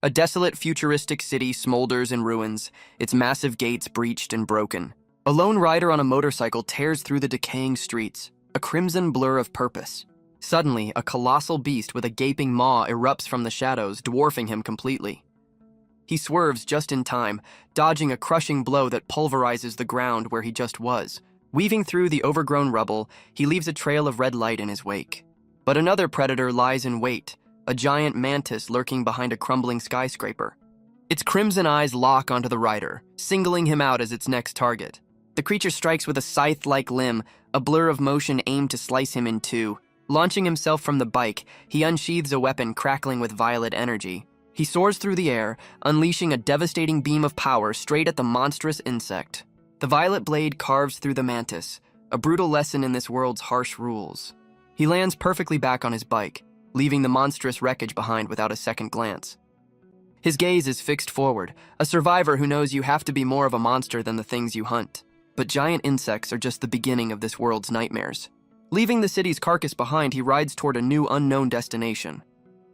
A desolate, futuristic city smolders in ruins, its massive gates breached and broken. A lone rider on a motorcycle tears through the decaying streets, a crimson blur of purpose. Suddenly, a colossal beast with a gaping maw erupts from the shadows, dwarfing him completely. He swerves just in time, dodging a crushing blow that pulverizes the ground where he just was. Weaving through the overgrown rubble, he leaves a trail of red light in his wake. But another predator lies in wait, a giant mantis lurking behind a crumbling skyscraper. Its crimson eyes lock onto the rider, singling him out as its next target. The creature strikes with a scythe-like limb, a blur of motion aimed to slice him in two. Launching himself from the bike, he unsheathes a weapon crackling with violet energy. He soars through the air, unleashing a devastating beam of power straight at the monstrous insect. The violet blade carves through the mantis, a brutal lesson in this world's harsh rules. He lands perfectly back on his bike, leaving the monstrous wreckage behind without a second glance. His gaze is fixed forward, a survivor who knows you have to be more of a monster than the things you hunt. But giant insects are just the beginning of this world's nightmares. Leaving the city's carcass behind, he rides toward a new unknown destination.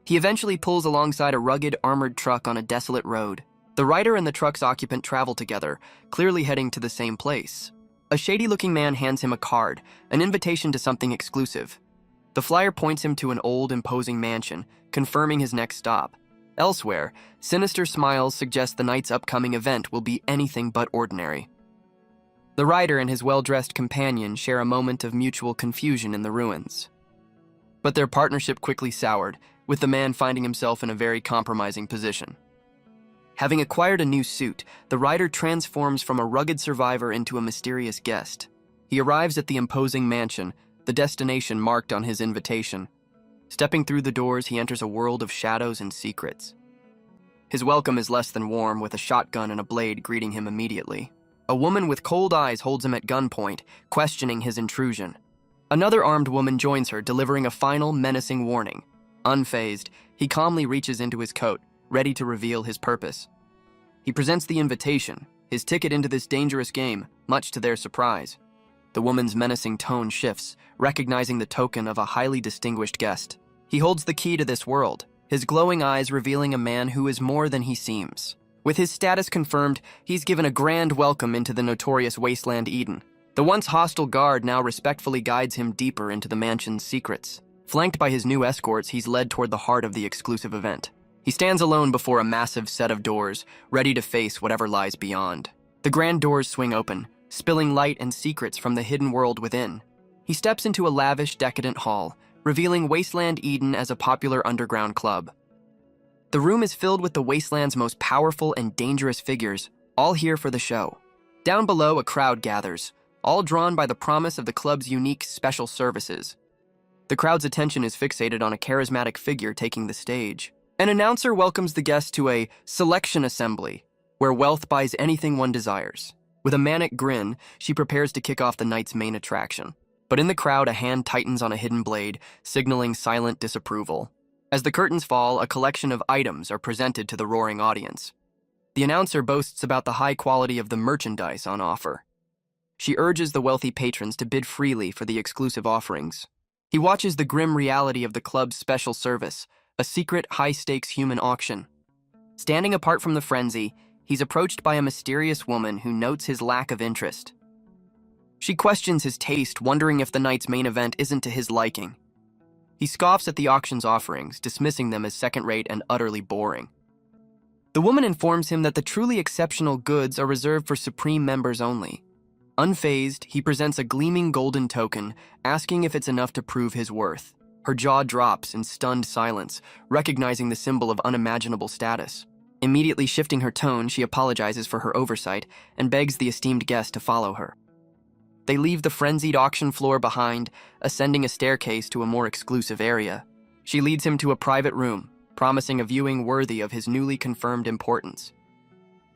He eventually pulls alongside a rugged, armored truck on a desolate road. The rider and the truck's occupant travel together, clearly heading to the same place. A shady-looking man hands him a card, an invitation to something exclusive. The flyer points him to an old, imposing mansion, confirming his next stop. Elsewhere, sinister smiles suggest the night's upcoming event will be anything but ordinary. The rider and his well-dressed companion share a moment of mutual confusion in the ruins. But their partnership quickly soured, with the man finding himself in a very compromising position. Having acquired a new suit, the rider transforms from a rugged survivor into a mysterious guest. He arrives at the imposing mansion, the destination marked on his invitation. Stepping through the doors, he enters a world of shadows and secrets. His welcome is less than warm, with a shotgun and a blade greeting him immediately. A woman with cold eyes holds him at gunpoint, questioning his intrusion. Another armed woman joins her, delivering a final, menacing warning. Unfazed, he calmly reaches into his coat, ready to reveal his purpose. He presents the invitation, his ticket into this dangerous game, much to their surprise. The woman's menacing tone shifts, recognizing the token of a highly distinguished guest. He holds the key to this world, his glowing eyes revealing a man who is more than he seems. With his status confirmed, he's given a grand welcome into the notorious Wasteland Eden. The once hostile guard now respectfully guides him deeper into the mansion's secrets. Flanked by his new escorts, he's led toward the heart of the exclusive event. He stands alone before a massive set of doors, ready to face whatever lies beyond. The grand doors swing open, spilling light and secrets from the hidden world within. He steps into a lavish, decadent hall, revealing Wasteland Eden as a popular underground club. The room is filled with the Wasteland's most powerful and dangerous figures, all here for the show. Down below, a crowd gathers, all drawn by the promise of the club's unique special services. The crowd's attention is fixated on a charismatic figure taking the stage. An announcer welcomes the guests to a selection assembly, where wealth buys anything one desires. With a manic grin, she prepares to kick off the night's main attraction. But in the crowd, a hand tightens on a hidden blade, signaling silent disapproval. As the curtains fall, a collection of items are presented to the roaring audience. The announcer boasts about the high quality of the merchandise on offer. She urges the wealthy patrons to bid freely for the exclusive offerings. He watches the grim reality of the club's special service, a secret, high-stakes human auction. Standing apart from the frenzy, he's approached by a mysterious woman who notes his lack of interest. She questions his taste, wondering if the night's main event isn't to his liking. He scoffs at the auction's offerings, dismissing them as second-rate and utterly boring. The woman informs him that the truly exceptional goods are reserved for Supreme members only. Unfazed, he presents a gleaming golden token, asking if it's enough to prove his worth. Her jaw drops in stunned silence, recognizing the symbol of unimaginable status. Immediately shifting her tone, she apologizes for her oversight and begs the esteemed guest to follow her. They leave the frenzied auction floor behind, ascending a staircase to a more exclusive area. She leads him to a private room, promising a viewing worthy of his newly confirmed importance.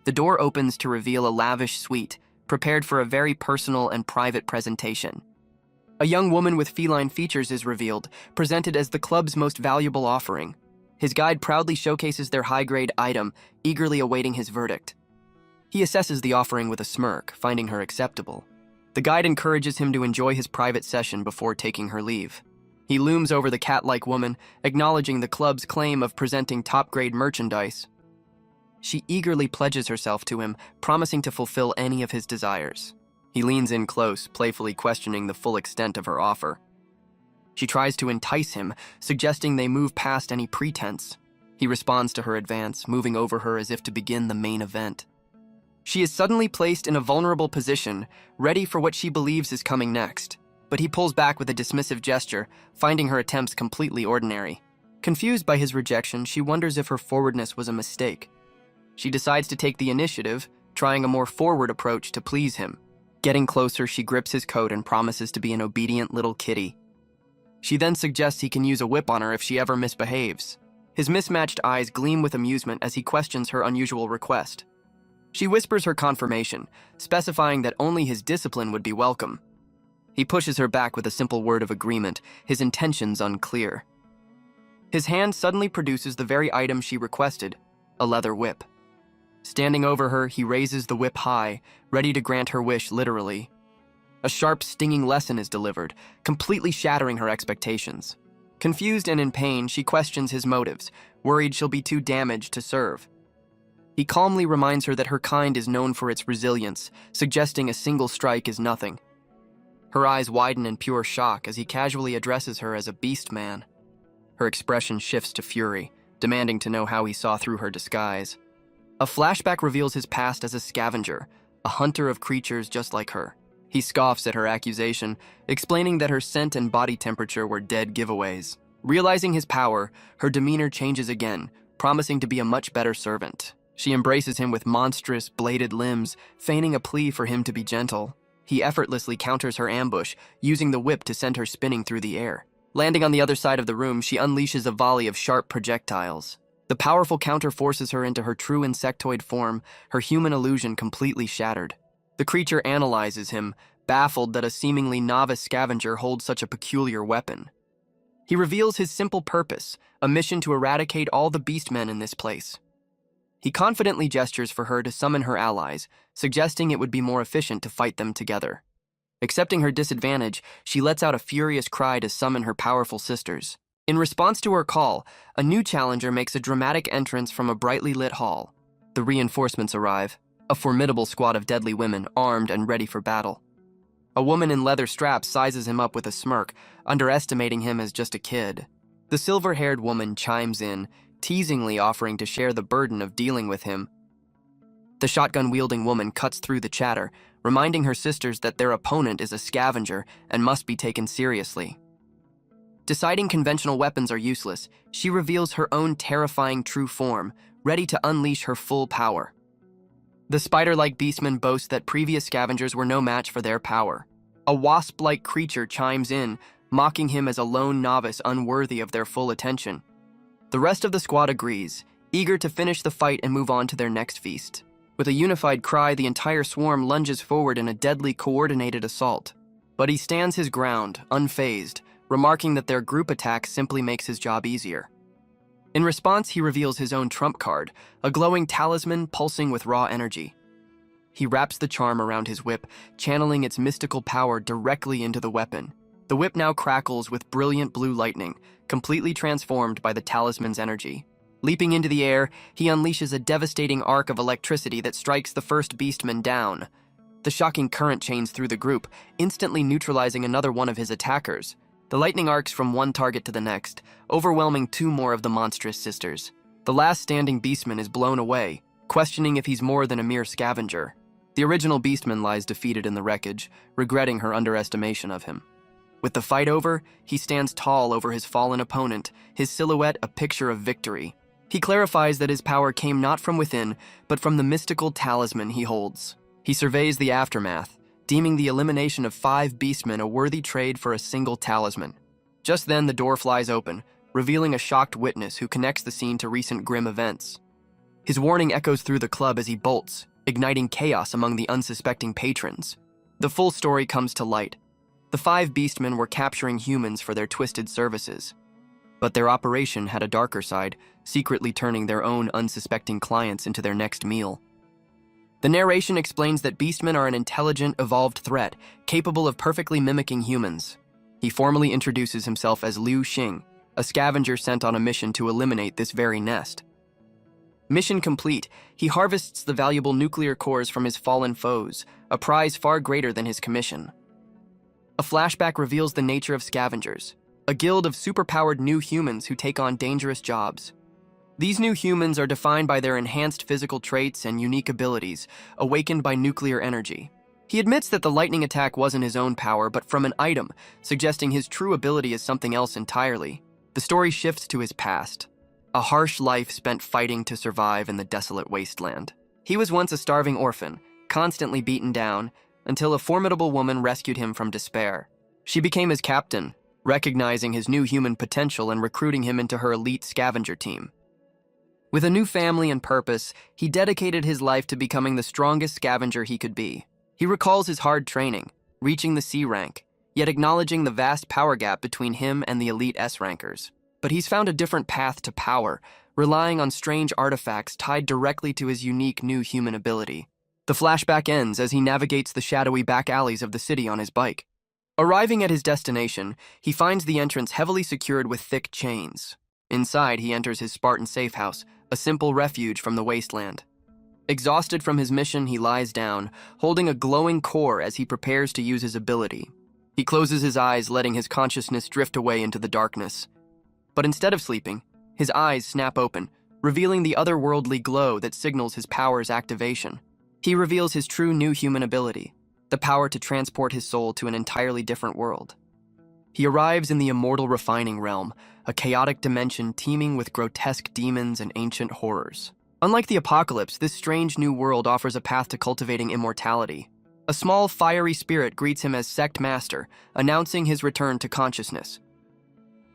The door opens to reveal a lavish suite, prepared for a very personal and private presentation. A young woman with feline features is revealed, presented as the club's most valuable offering. His guide proudly showcases their high-grade item, eagerly awaiting his verdict. He assesses the offering with a smirk, finding her acceptable. The guide encourages him to enjoy his private session before taking her leave. He looms over the cat-like woman, acknowledging the club's claim of presenting top-grade merchandise. She eagerly pledges herself to him, promising to fulfill any of his desires. He leans in close, playfully questioning the full extent of her offer. She tries to entice him, suggesting they move past any pretense. He responds to her advance, moving over her as if to begin the main event. She is suddenly placed in a vulnerable position, ready for what she believes is coming next. But he pulls back with a dismissive gesture, finding her attempts completely ordinary. Confused by his rejection, she wonders if her forwardness was a mistake. She decides to take the initiative, trying a more forward approach to please him. Getting closer, she grips his coat and promises to be an obedient little kitty. She then suggests he can use a whip on her if she ever misbehaves. His mismatched eyes gleam with amusement as he questions her unusual request. She whispers her confirmation, specifying that only his discipline would be welcome. He pushes her back with a simple word of agreement, his intentions unclear. His hand suddenly produces the very item she requested, a leather whip. Standing over her, he raises the whip high, ready to grant her wish literally. A sharp, stinging lesson is delivered, completely shattering her expectations. Confused and in pain, she questions his motives, worried she'll be too damaged to serve. He calmly reminds her that her kind is known for its resilience, suggesting a single strike is nothing. Her eyes widen in pure shock as he casually addresses her as a beast man. Her expression shifts to fury, demanding to know how he saw through her disguise. A flashback reveals his past as a scavenger, a hunter of creatures just like her. He scoffs at her accusation, explaining that her scent and body temperature were dead giveaways. Realizing his power, her demeanor changes again, promising to be a much better servant. She embraces him with monstrous, bladed limbs, feigning a plea for him to be gentle. He effortlessly counters her ambush, using the whip to send her spinning through the air. Landing on the other side of the room, she unleashes a volley of sharp projectiles. The powerful counter forces her into her true insectoid form, her human illusion completely shattered. The creature analyzes him, baffled that a seemingly novice scavenger holds such a peculiar weapon. He reveals his simple purpose, a mission to eradicate all the beastmen in this place. He confidently gestures for her to summon her allies, suggesting it would be more efficient to fight them together. Accepting her disadvantage, she lets out a furious cry to summon her powerful sisters. In response to her call, a new challenger makes a dramatic entrance from a brightly lit hall. The reinforcements arrive, a formidable squad of deadly women armed and ready for battle. A woman in leather straps sizes him up with a smirk, underestimating him as just a kid. The silver-haired woman chimes in, teasingly offering to share the burden of dealing with him. The shotgun-wielding woman cuts through the chatter, reminding her sisters that their opponent is a scavenger and must be taken seriously. Deciding conventional weapons are useless, she reveals her own terrifying true form, ready to unleash her full power. The spider-like beastmen boast that previous scavengers were no match for their power. A wasp-like creature chimes in, mocking him as a lone novice unworthy of their full attention. The rest of the squad agrees, eager to finish the fight and move on to their next feast. With a unified cry, the entire swarm lunges forward in a deadly coordinated assault. But he stands his ground, unfazed, remarking that their group attack simply makes his job easier. In response, he reveals his own trump card, a glowing talisman pulsing with raw energy. He wraps the charm around his whip, channeling its mystical power directly into the weapon. The whip now crackles with brilliant blue lightning, completely transformed by the talisman's energy. Leaping into the air, he unleashes a devastating arc of electricity that strikes the first beastman down. The shocking current chains through the group, instantly neutralizing another one of his attackers. The lightning arcs from one target to the next, overwhelming two more of the monstrous sisters. The last standing beastman is blown away, questioning if he's more than a mere scavenger. The original beastman lies defeated in the wreckage, regretting her underestimation of him. With the fight over, he stands tall over his fallen opponent, his silhouette a picture of victory. He clarifies that his power came not from within, but from the mystical talisman he holds. He surveys the aftermath, deeming the elimination of 5 beastmen a worthy trade for a single talisman. Just then, the door flies open, revealing a shocked witness who connects the scene to recent grim events. His warning echoes through the club as he bolts, igniting chaos among the unsuspecting patrons. The full story comes to light. The 5 beastmen were capturing humans for their twisted services. But their operation had a darker side, secretly turning their own unsuspecting clients into their next meal. The narration explains that beastmen are an intelligent, evolved threat, capable of perfectly mimicking humans. He formally introduces himself as Liu Xing, a scavenger sent on a mission to eliminate this very nest. Mission complete, he harvests the valuable nuclear cores from his fallen foes, a prize far greater than his commission. A flashback reveals the nature of scavengers, a guild of superpowered new humans who take on dangerous jobs. These new humans are defined by their enhanced physical traits and unique abilities, awakened by nuclear energy. He admits that the lightning attack wasn't his own power, but from an item, suggesting his true ability is something else entirely. The story shifts to his past, a harsh life spent fighting to survive in the desolate wasteland. He was once a starving orphan, constantly beaten down, until a formidable woman rescued him from despair. She became his captain, recognizing his new human potential and recruiting him into her elite scavenger team. With a new family and purpose, he dedicated his life to becoming the strongest scavenger he could be. He recalls his hard training, reaching the C rank, yet acknowledging the vast power gap between him and the elite S rankers. But he's found a different path to power, relying on strange artifacts tied directly to his unique new human ability. The flashback ends as he navigates the shadowy back alleys of the city on his bike. Arriving at his destination, he finds the entrance heavily secured with thick chains. Inside, he enters his Spartan safe house, a simple refuge from the wasteland. Exhausted from his mission, he lies down, holding a glowing core as he prepares to use his ability. He closes his eyes, letting his consciousness drift away into the darkness. But instead of sleeping, his eyes snap open, revealing the otherworldly glow that signals his power's activation. He reveals his true new human ability, the power to transport his soul to an entirely different world. He arrives in the immortal refining realm, a chaotic dimension teeming with grotesque demons and ancient horrors. Unlike the apocalypse, this strange new world offers a path to cultivating immortality. A small, fiery spirit greets him as Sect Master, announcing his return to consciousness.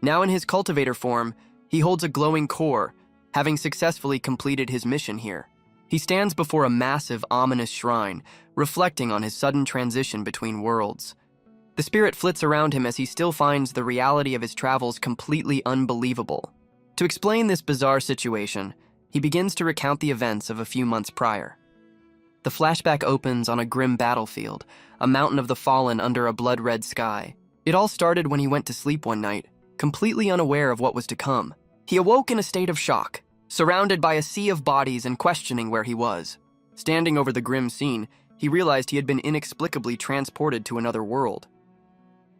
Now in his cultivator form, he holds a glowing core, having successfully completed his mission here. He stands before a massive, ominous shrine, reflecting on his sudden transition between worlds. The spirit flits around him as he still finds the reality of his travels completely unbelievable. To explain this bizarre situation, he begins to recount the events of a few months prior. The flashback opens on a grim battlefield, a mountain of the fallen under a blood-red sky. It all started when he went to sleep one night, completely unaware of what was to come. He awoke in a state of shock, surrounded by a sea of bodies and questioning where he was. Standing over the grim scene, he realized he had been inexplicably transported to another world.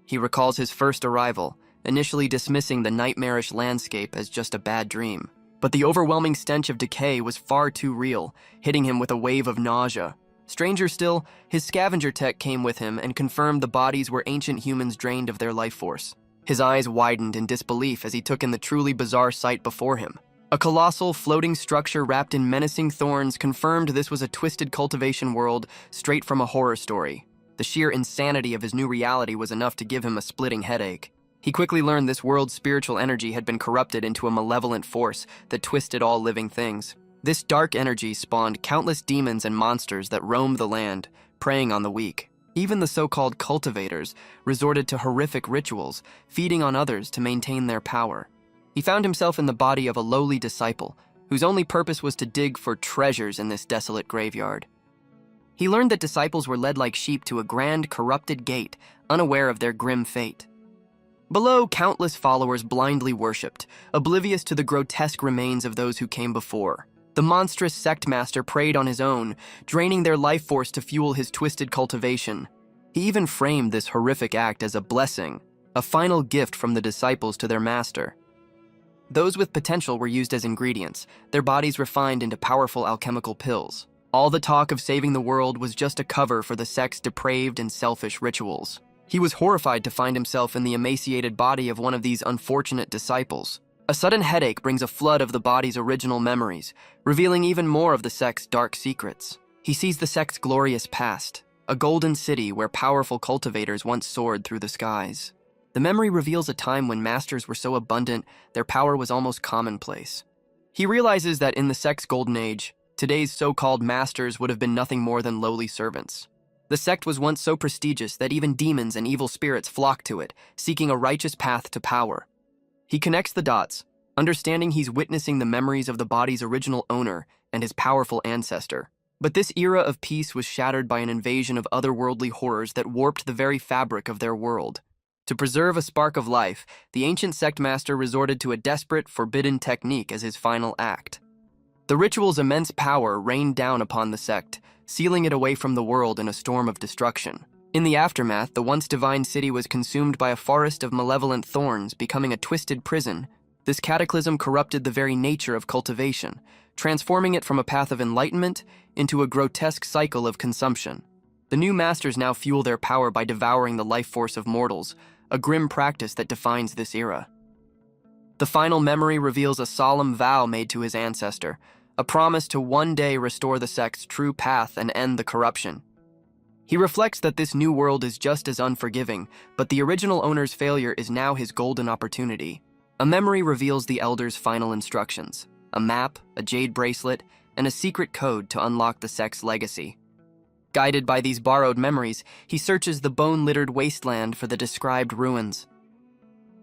He recalls his first arrival, initially dismissing the nightmarish landscape as just a bad dream. But the overwhelming stench of decay was far too real, hitting him with a wave of nausea. Stranger still, his scavenger tech came with him and confirmed the bodies were ancient humans drained of their life force. His eyes widened in disbelief as he took in the truly bizarre sight before him. A colossal, floating structure wrapped in menacing thorns confirmed this was a twisted cultivation world straight from a horror story. The sheer insanity of his new reality was enough to give him a splitting headache. He quickly learned this world's spiritual energy had been corrupted into a malevolent force that twisted all living things. This dark energy spawned countless demons and monsters that roamed the land, preying on the weak. Even the so-called cultivators resorted to horrific rituals, feeding on others to maintain their power. He found himself in the body of a lowly disciple, whose only purpose was to dig for treasures in this desolate graveyard. He learned that disciples were led like sheep to a grand, corrupted gate, unaware of their grim fate. Below, countless followers blindly worshipped, oblivious to the grotesque remains of those who came before. The monstrous sect master preyed on his own, draining their life force to fuel his twisted cultivation. He even framed this horrific act as a blessing, a final gift from the disciples to their master. Those with potential were used as ingredients, their bodies refined into powerful alchemical pills. All the talk of saving the world was just a cover for the sect's depraved and selfish rituals. He was horrified to find himself in the emaciated body of one of these unfortunate disciples. A sudden headache brings a flood of the body's original memories, revealing even more of the sect's dark secrets. He sees the sect's glorious past, a golden city where powerful cultivators once soared through the skies. The memory reveals a time when masters were so abundant, their power was almost commonplace. He realizes that in the sect's golden age, today's so-called masters would have been nothing more than lowly servants. The sect was once so prestigious that even demons and evil spirits flocked to it, seeking a righteous path to power. He connects the dots, understanding he's witnessing the memories of the body's original owner and his powerful ancestor. But this era of peace was shattered by an invasion of otherworldly horrors that warped the very fabric of their world. To preserve a spark of life, the ancient sect master resorted to a desperate, forbidden technique as his final act. The ritual's immense power rained down upon the sect, sealing it away from the world in a storm of destruction. In the aftermath, the once divine city was consumed by a forest of malevolent thorns, becoming a twisted prison. This cataclysm corrupted the very nature of cultivation, transforming it from a path of enlightenment into a grotesque cycle of consumption. The new masters now fuel their power by devouring the life force of mortals, a grim practice that defines this era. The final memory reveals a solemn vow made to his ancestor, a promise to one day restore the sect's true path and end the corruption. He reflects that this new world is just as unforgiving, but the original owner's failure is now his golden opportunity. A memory reveals the elder's final instructions: a map, a jade bracelet, and a secret code to unlock the sect's legacy. Guided by these borrowed memories, he searches the bone-littered wasteland for the described ruins.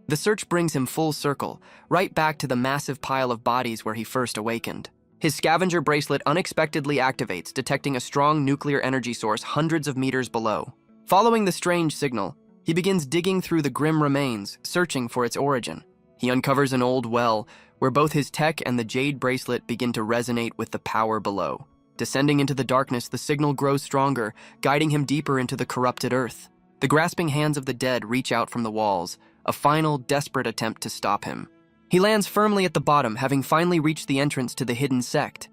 The search brings him full circle, right back to the massive pile of bodies where he first awakened. His scavenger bracelet unexpectedly activates, detecting a strong nuclear energy source hundreds of meters below. Following the strange signal, he begins digging through the grim remains, searching for its origin. He uncovers an old well, where both his tech and the jade bracelet begin to resonate with the power below. Descending into the darkness, the signal grows stronger, guiding him deeper into the corrupted earth. The grasping hands of the dead reach out from the walls, a final, desperate attempt to stop him. He lands firmly at the bottom, having finally reached the entrance to the hidden sect.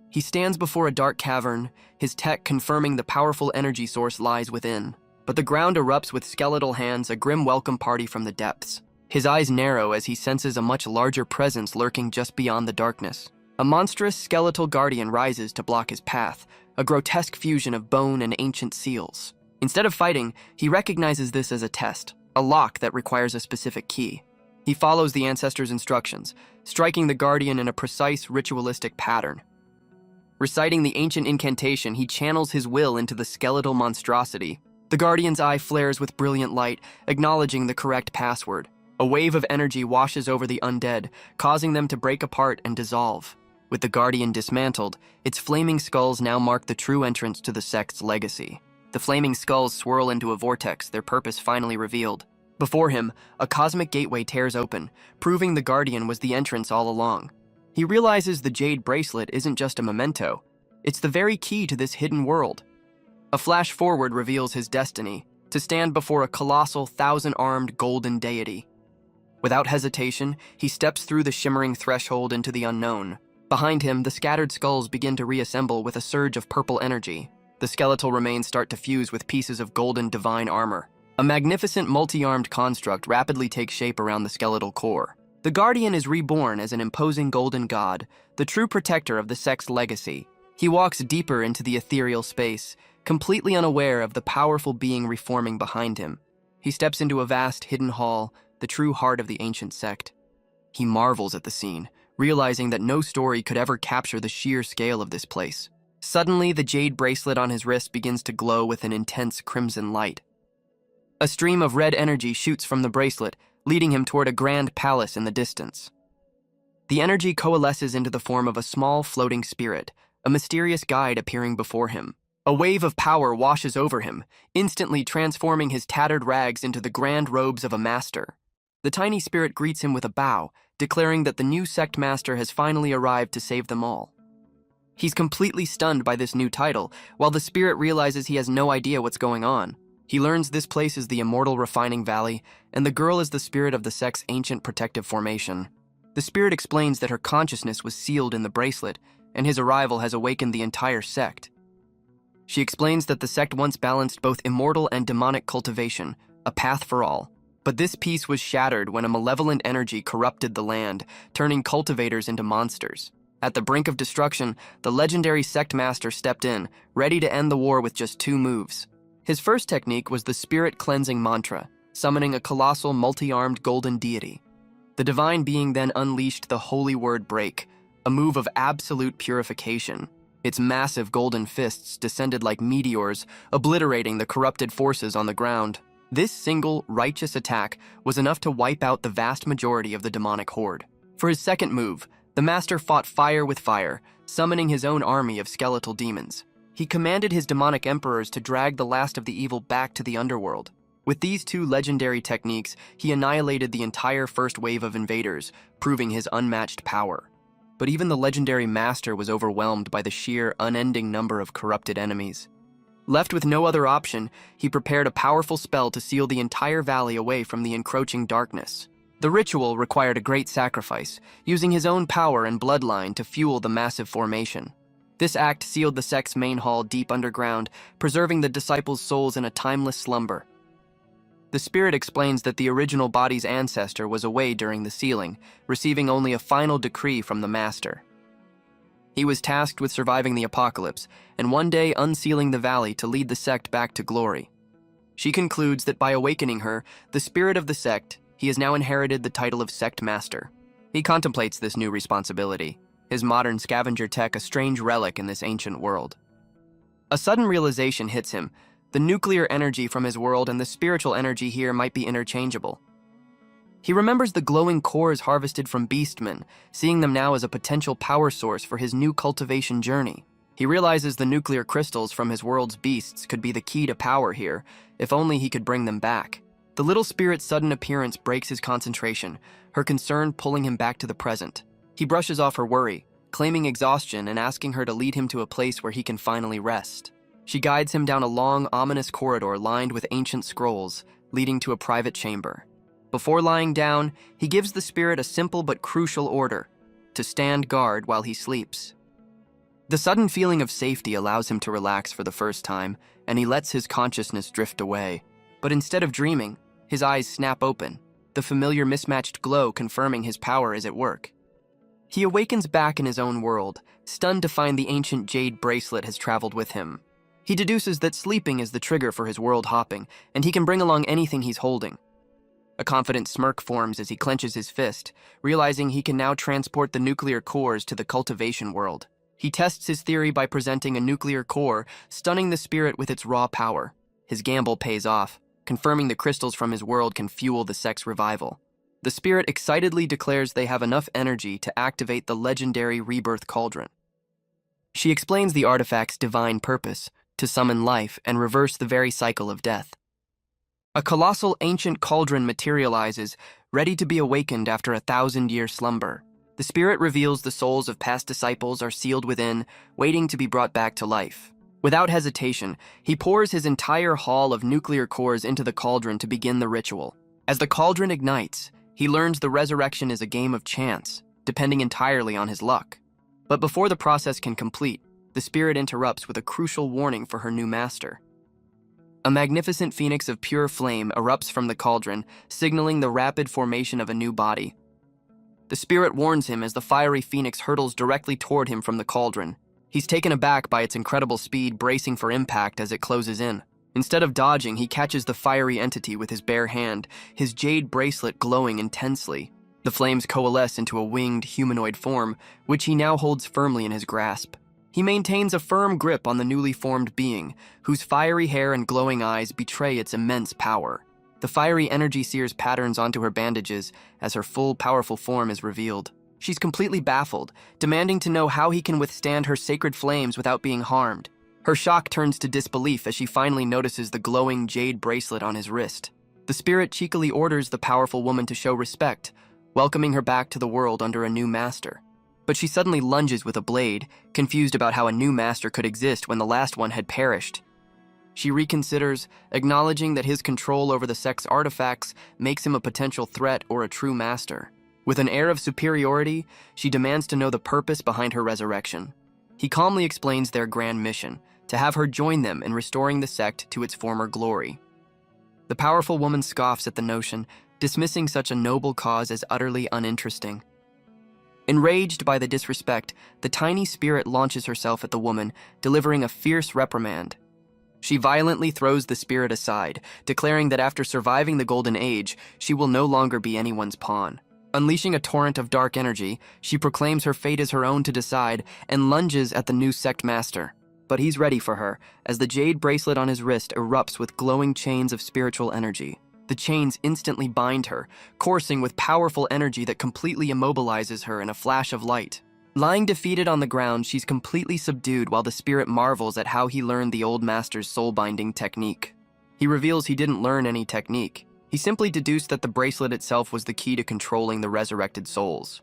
He stands before a dark cavern, his tech confirming the powerful energy source lies within. But the ground erupts with skeletal hands, a grim welcome party from the depths. His eyes narrow as he senses a much larger presence lurking just beyond the darkness. A monstrous skeletal guardian rises to block his path, a grotesque fusion of bone and ancient seals. Instead of fighting, he recognizes this as a test, a lock that requires a specific key. He follows the ancestors' instructions, striking the guardian in a precise ritualistic pattern. Reciting the ancient incantation, he channels his will into the skeletal monstrosity. The guardian's eye flares with brilliant light, acknowledging the correct password. A wave of energy washes over the undead, causing them to break apart and dissolve. With the guardian dismantled, its flaming skulls now mark the true entrance to the sect's legacy. The flaming skulls swirl into a vortex, their purpose finally revealed. Before him, a cosmic gateway tears open, proving the guardian was the entrance all along. He realizes the jade bracelet isn't just a memento, it's the very key to this hidden world. A flash forward reveals his destiny, to stand before a colossal, thousand-armed golden deity. Without hesitation, he steps through the shimmering threshold into the unknown. Behind him, the scattered skulls begin to reassemble with a surge of purple energy. The skeletal remains start to fuse with pieces of golden divine armor. A magnificent multi-armed construct rapidly takes shape around the skeletal core. The Guardian is reborn as an imposing golden god, the true protector of the sect's legacy. He walks deeper into the ethereal space, completely unaware of the powerful being reforming behind him. He steps into a vast hidden hall, the true heart of the ancient sect. He marvels at the scene, realizing that no story could ever capture the sheer scale of this place. Suddenly, the jade bracelet on his wrist begins to glow with an intense crimson light. A stream of red energy shoots from the bracelet, leading him toward a grand palace in the distance. The energy coalesces into the form of a small floating spirit, a mysterious guide appearing before him. A wave of power washes over him, instantly transforming his tattered rags into the grand robes of a master. The tiny spirit greets him with a bow, declaring that the new sect master has finally arrived to save them all. He's completely stunned by this new title, while the spirit realizes he has no idea what's going on. He learns this place is the immortal refining valley, and the girl is the spirit of the sect's ancient protective formation. The spirit explains that her consciousness was sealed in the bracelet, and his arrival has awakened the entire sect. She explains that the sect once balanced both immortal and demonic cultivation, a path for all. But this peace was shattered when a malevolent energy corrupted the land, turning cultivators into monsters. At the brink of destruction, the legendary sect master stepped in, ready to end the war with just 2 moves. His first technique was the spirit cleansing mantra, summoning a colossal multi-armed golden deity. The divine being then unleashed the holy word break, a move of absolute purification. Its massive golden fists descended like meteors, obliterating the corrupted forces on the ground. This single, righteous attack was enough to wipe out the vast majority of the demonic horde. For his second move, the master fought fire with fire, summoning his own army of skeletal demons. He commanded his demonic emperors to drag the last of the evil back to the underworld. With these 2 legendary techniques, he annihilated the entire first wave of invaders, proving his unmatched power. but even the legendary master was overwhelmed by the sheer, unending number of corrupted enemies. Left with no other option, he prepared a powerful spell to seal the entire valley away from the encroaching darkness. The ritual required a great sacrifice, using his own power and bloodline to fuel the massive formation. This act sealed the sect's main hall deep underground, preserving the disciples' souls in a timeless slumber. The spirit explains that the original body's ancestor was away during the sealing, receiving only a final decree from the master. He was tasked with surviving the apocalypse, and one day unsealing the valley to lead the sect back to glory. She concludes that by awakening her, the spirit of the sect, he has now inherited the title of sect master. He contemplates this new responsibility, his modern scavenger tech a strange relic in this ancient world. A sudden realization hits him. The nuclear energy from his world and the spiritual energy here might be interchangeable. He remembers the glowing cores harvested from beastmen, seeing them now as a potential power source for his new cultivation journey. He realizes the nuclear crystals from his world's beasts could be the key to power here, if only he could bring them back. The little spirit's sudden appearance breaks his concentration, her concern pulling him back to the present. He brushes off her worry, claiming exhaustion and asking her to lead him to a place where he can finally rest. She guides him down a long, ominous corridor lined with ancient scrolls, leading to a private chamber. Before lying down, he gives the spirit a simple but crucial order: to stand guard while he sleeps. The sudden feeling of safety allows him to relax for the first time, and he lets his consciousness drift away. But instead of dreaming, his eyes snap open, the familiar mismatched glow confirming his power is at work. He awakens back in his own world, stunned to find the ancient jade bracelet has traveled with him. He deduces that sleeping is the trigger for his world hopping, and he can bring along anything he's holding. A confident smirk forms as he clenches his fist, realizing he can now transport the nuclear cores to the cultivation world. He tests his theory by presenting a nuclear core, stunning the spirit with its raw power. His gamble pays off, confirming the crystals from his world can fuel the sect's revival. The spirit excitedly declares they have enough energy to activate the legendary rebirth cauldron. She explains the artifact's divine purpose, to summon life and reverse the very cycle of death. A colossal ancient cauldron materializes, ready to be awakened after a 1,000-year slumber. The spirit reveals the souls of past disciples are sealed within, waiting to be brought back to life. Without hesitation, he pours his entire haul of nuclear cores into the cauldron to begin the ritual. As the cauldron ignites, he learns the resurrection is a game of chance, depending entirely on his luck. But before the process can complete, the spirit interrupts with a crucial warning for her new master. A magnificent phoenix of pure flame erupts from the cauldron, signaling the rapid formation of a new body. The spirit warns him as the fiery phoenix hurtles directly toward him from the cauldron. He's taken aback by its incredible speed, bracing for impact as it closes in. Instead of dodging, he catches the fiery entity with his bare hand, his jade bracelet glowing intensely. The flames coalesce into a winged humanoid form, which he now holds firmly in his grasp. He maintains a firm grip on the newly formed being, whose fiery hair and glowing eyes betray its immense power. The fiery energy sears patterns onto her bandages as her full, powerful form is revealed. She's completely baffled, demanding to know how he can withstand her sacred flames without being harmed. Her shock turns to disbelief as she finally notices the glowing jade bracelet on his wrist. The spirit cheekily orders the powerful woman to show respect, welcoming her back to the world under a new master. But she suddenly lunges with a blade, confused about how a new master could exist when the last one had perished. She reconsiders, acknowledging that his control over the sect's artifacts makes him a potential threat or a true master. With an air of superiority, she demands to know the purpose behind her resurrection. He calmly explains their grand mission, to have her join them in restoring the sect to its former glory. The powerful woman scoffs at the notion, dismissing such a noble cause as utterly uninteresting. Enraged by the disrespect, the tiny spirit launches herself at the woman, delivering a fierce reprimand. She violently throws the spirit aside, declaring that after surviving the Golden Age, she will no longer be anyone's pawn. Unleashing a torrent of dark energy, she proclaims her fate as her own to decide and lunges at the new sect master. But he's ready for her, as the jade bracelet on his wrist erupts with glowing chains of spiritual energy. The chains instantly bind her, coursing with powerful energy that completely immobilizes her in a flash of light. Lying defeated on the ground, she's completely subdued while the spirit marvels at how he learned the old master's soul-binding technique. He reveals he didn't learn any technique. He simply deduced that the bracelet itself was the key to controlling the resurrected souls.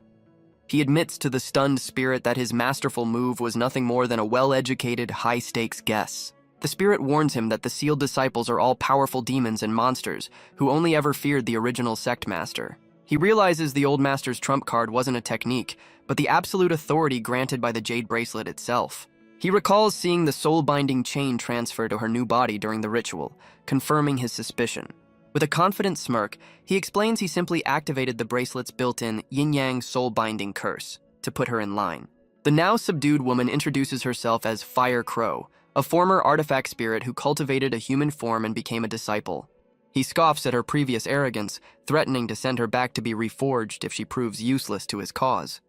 He admits to the stunned spirit that his masterful move was nothing more than a well-educated, high-stakes guess. The spirit warns him that the sealed disciples are all powerful demons and monsters who only ever feared the original sect master. He realizes the old master's trump card wasn't a technique, but the absolute authority granted by the jade bracelet itself. He recalls seeing the soul-binding chain transfer to her new body during the ritual, confirming his suspicion. With a confident smirk, he explains he simply activated the bracelet's built-in yin-yang soul-binding curse to put her in line. The now subdued woman introduces herself as Fire Crow, a former artifact spirit who cultivated a human form and became a disciple. He scoffs at her previous arrogance, threatening to send her back to be reforged if she proves useless to his cause.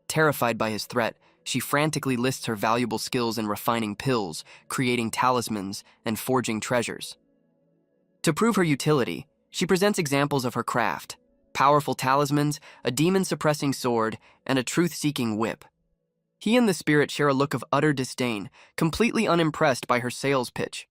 Terrified by his threat, she frantically lists her valuable skills in refining pills, creating talismans, and forging treasures. To prove her utility, she presents examples of her craft: powerful talismans, a demon-suppressing sword, and a truth-seeking whip. He and the spirit share a look of utter disdain, completely unimpressed by her sales pitch.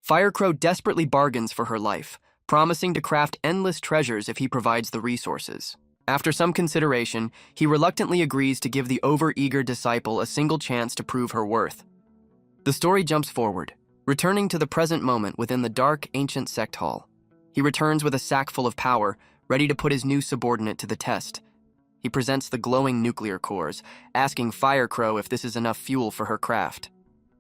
Firecrow desperately bargains for her life, promising to craft endless treasures if he provides the resources. After some consideration, he reluctantly agrees to give the over-eager disciple a single chance to prove her worth. The story jumps forward, returning to the present moment within the dark, ancient sect hall. He returns with a sack full of power, ready to put his new subordinate to the test. He presents the glowing nuclear cores, asking Firecrow if this is enough fuel for her craft.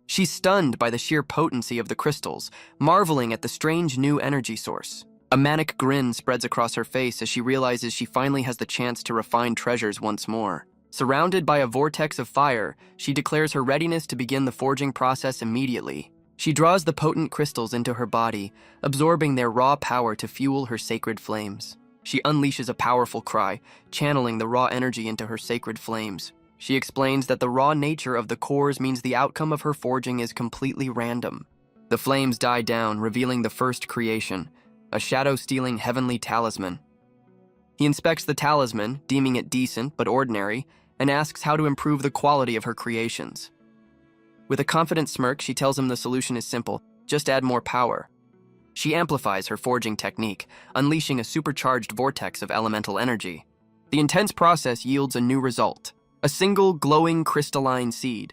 She's stunned by the sheer potency of the crystals, marveling at the strange new energy source. A manic grin spreads across her face as she realizes she finally has the chance to refine treasures once more. Surrounded by a vortex of fire, she declares her readiness to begin the forging process immediately. She draws the potent crystals into her body, absorbing their raw power to fuel her sacred flames. She unleashes a powerful cry, channeling the raw energy into her sacred flames. She explains that the raw nature of the cores means the outcome of her forging is completely random. The flames die down, revealing the first creation, a shadow-stealing heavenly talisman. He inspects the talisman, deeming it decent but ordinary, and asks how to improve the quality of her creations. With a confident smirk, she tells him the solution is simple: just add more power. She amplifies her forging technique, unleashing a supercharged vortex of elemental energy. The intense process yields a new result: a single glowing crystalline seed.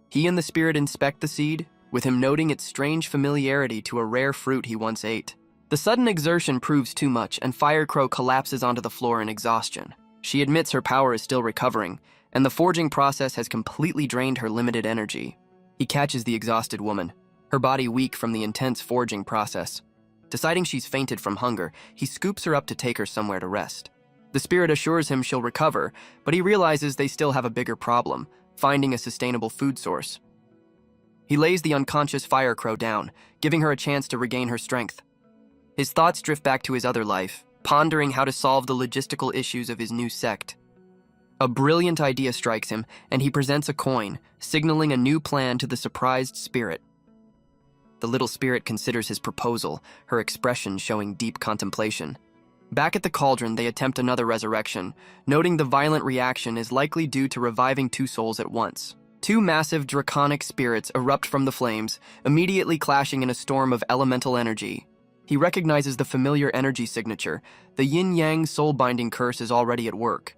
He and the spirit inspect the seed, with him noting its strange familiarity to a rare fruit he once ate. The sudden exertion proves too much, and Firecrow collapses onto the floor in exhaustion. She admits her power is still recovering, and the forging process has completely drained her limited energy. He catches the exhausted woman, her body weak from the intense forging process. Deciding she's fainted from hunger, he scoops her up to take her somewhere to rest. The spirit assures him she'll recover, but he realizes they still have a bigger problem: finding a sustainable food source. He lays the unconscious Firecrow down, giving her a chance to regain her strength. His thoughts drift back to his other life, pondering how to solve the logistical issues of his new sect. A brilliant idea strikes him, and he presents a coin, signaling a new plan to the surprised spirit. The little spirit considers his proposal, her expression showing deep contemplation. Back at the cauldron, they attempt another resurrection, noting the violent reaction is likely due to reviving two souls at once. Two massive draconic spirits erupt from the flames, immediately clashing in a storm of elemental energy. He recognizes the familiar energy signature. The yin-yang soul-binding curse is already at work.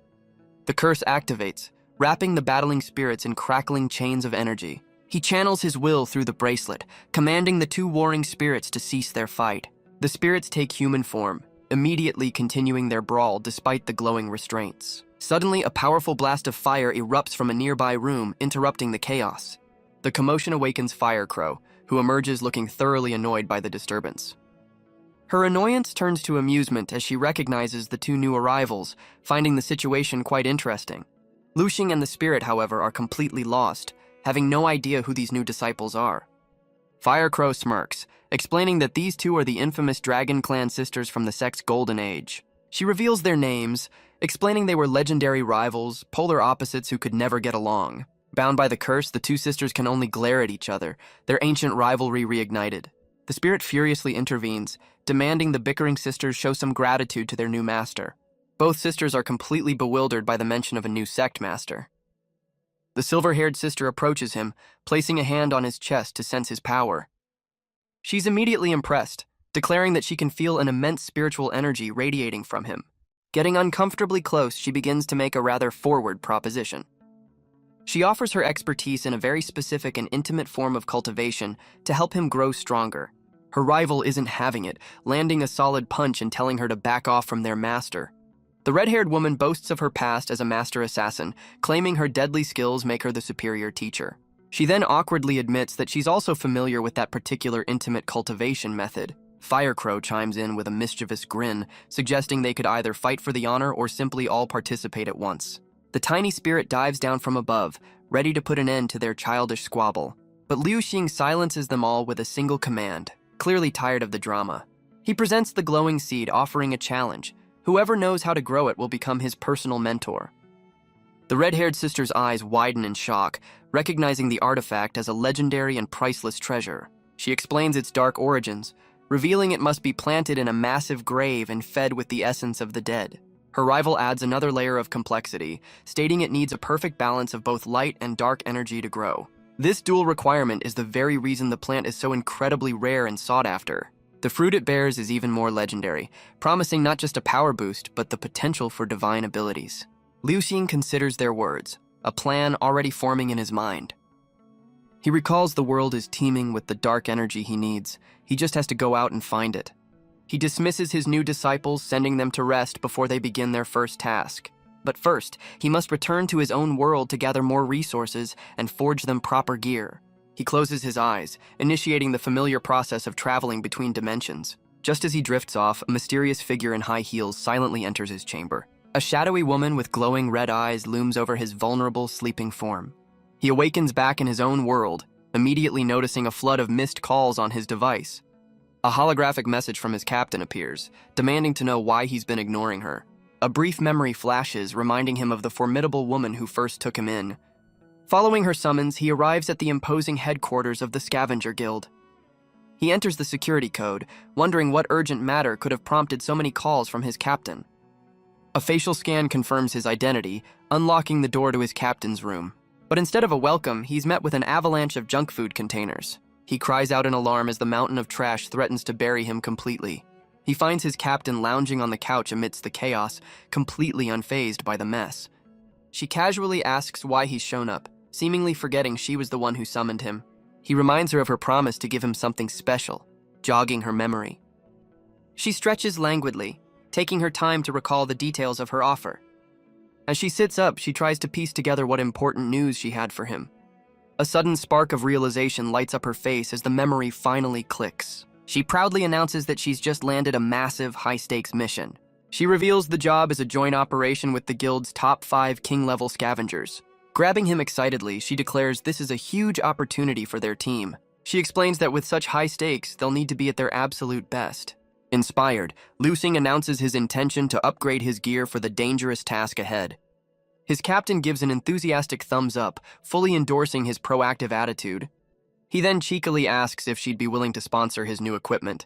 The curse activates, wrapping the battling spirits in crackling chains of energy. He channels his will through the bracelet, commanding the two warring spirits to cease their fight. The spirits take human form, immediately continuing their brawl despite the glowing restraints. Suddenly, a powerful blast of fire erupts from a nearby room, interrupting the chaos. The commotion awakens Firecrow, who emerges looking thoroughly annoyed by the disturbance. Her annoyance turns to amusement as she recognizes the two new arrivals, finding the situation quite interesting. Luxing and the spirit, however, are completely lost, having no idea who these new disciples are. Firecrow smirks, explaining that these two are the infamous Dragon Clan sisters from the sect's golden age. She reveals their names, explaining they were legendary rivals, polar opposites who could never get along. Bound by the curse, the two sisters can only glare at each other, their ancient rivalry reignited. The spirit furiously intervenes, demanding the bickering sisters show some gratitude to their new master. Both sisters are completely bewildered by the mention of a new sect master. The silver-haired sister approaches him, placing a hand on his chest to sense his power. She's immediately impressed, declaring that she can feel an immense spiritual energy radiating from him. Getting uncomfortably close, she begins to make a rather forward proposition. She offers her expertise in a very specific and intimate form of cultivation to help him grow stronger. Her rival isn't having it, landing a solid punch and telling her to back off from their master. The red-haired woman boasts of her past as a master assassin, claiming her deadly skills make her the superior teacher. She then awkwardly admits that she's also familiar with that particular intimate cultivation method. Firecrow chimes in with a mischievous grin, suggesting they could either fight for the honor or simply all participate at once. The tiny spirit dives down from above, ready to put an end to their childish squabble. But Liu Xing silences them all with a single command, clearly tired of the drama. He presents the glowing seed, offering a challenge. Whoever knows how to grow it will become his personal mentor. The red-haired sister's eyes widen in shock, recognizing the artifact as a legendary and priceless treasure. She explains its dark origins, revealing it must be planted in a massive grave and fed with the essence of the dead. Her rival adds another layer of complexity, stating it needs a perfect balance of both light and dark energy to grow. This dual requirement is the very reason the plant is so incredibly rare and sought after. The fruit it bears is even more legendary, promising not just a power boost, but the potential for divine abilities. Liu Xing considers their words, a plan already forming in his mind. He recalls the world is teeming with the dark energy he needs. He just has to go out and find it. He dismisses his new disciples, sending them to rest before they begin their first task. But first, he must return to his own world to gather more resources and forge them proper gear. He closes his eyes, initiating the familiar process of traveling between dimensions. Just as he drifts off, a mysterious figure in high heels silently enters his chamber. A shadowy woman with glowing red eyes looms over his vulnerable, sleeping form. He awakens back in his own world, immediately noticing a flood of missed calls on his device. A holographic message from his captain appears, demanding to know why he's been ignoring her. A brief memory flashes, reminding him of the formidable woman who first took him in. Following her summons, he arrives at the imposing headquarters of the Scavenger Guild. He enters the security code, wondering what urgent matter could have prompted so many calls from his captain. A facial scan confirms his identity, unlocking the door to his captain's room. But instead of a welcome, he's met with an avalanche of junk food containers. He cries out in alarm as the mountain of trash threatens to bury him completely. He finds his captain lounging on the couch amidst the chaos, completely unfazed by the mess. She casually asks why he's shown up, seemingly forgetting she was the one who summoned him. He reminds her of her promise to give him something special, jogging her memory. She stretches languidly, taking her time to recall the details of her offer. As she sits up, she tries to piece together what important news she had for him. A sudden spark of realization lights up her face as the memory finally clicks. She proudly announces that she's just landed a massive, high-stakes mission. She reveals the job is a joint operation with the guild's top 5 king-level scavengers. Grabbing him excitedly, she declares this is a huge opportunity for their team. She explains that with such high stakes, they'll need to be at their absolute best. Inspired, Liu Xing announces his intention to upgrade his gear for the dangerous task ahead. His captain gives an enthusiastic thumbs up, fully endorsing his proactive attitude. He then cheekily asks if she'd be willing to sponsor his new equipment.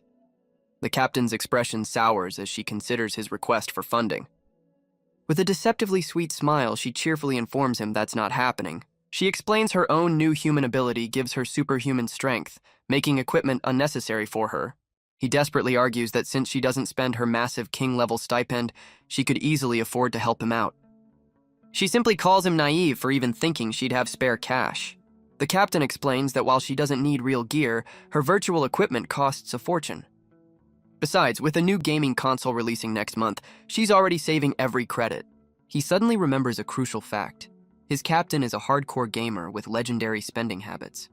The captain's expression sours as she considers his request for funding. With a deceptively sweet smile, she cheerfully informs him that's not happening. She explains her own new human ability gives her superhuman strength, making equipment unnecessary for her. He desperately argues that since she doesn't spend her massive king-level stipend, she could easily afford to help him out. She simply calls him naive for even thinking she'd have spare cash. The captain explains that while she doesn't need real gear, her virtual equipment costs a fortune. Besides, with a new gaming console releasing next month, she's already saving every credit. He suddenly remembers a crucial fact. His captain is a hardcore gamer with legendary spending habits.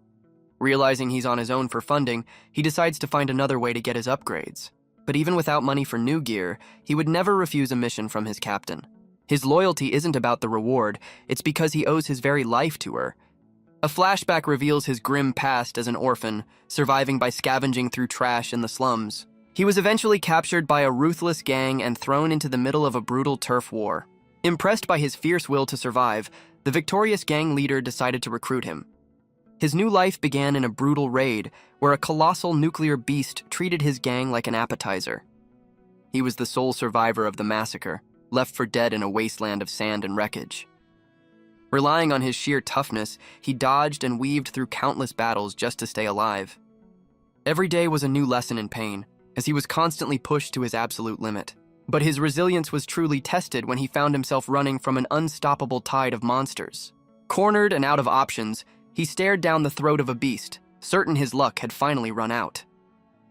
Realizing he's on his own for funding, he decides to find another way to get his upgrades. But even without money for new gear, he would never refuse a mission from his captain. His loyalty isn't about the reward, it's because he owes his very life to her. A flashback reveals his grim past as an orphan, surviving by scavenging through trash in the slums. He was eventually captured by a ruthless gang and thrown into the middle of a brutal turf war. Impressed by his fierce will to survive, the victorious gang leader decided to recruit him. His new life began in a brutal raid where a colossal nuclear beast treated his gang like an appetizer. He was the sole survivor of the massacre, left for dead in a wasteland of sand and wreckage. Relying on his sheer toughness, he dodged and weaved through countless battles just to stay alive. Every day was a new lesson in pain, as he was constantly pushed to his absolute limit. But his resilience was truly tested when he found himself running from an unstoppable tide of monsters. Cornered and out of options, he stared down the throat of a beast, certain his luck had finally run out.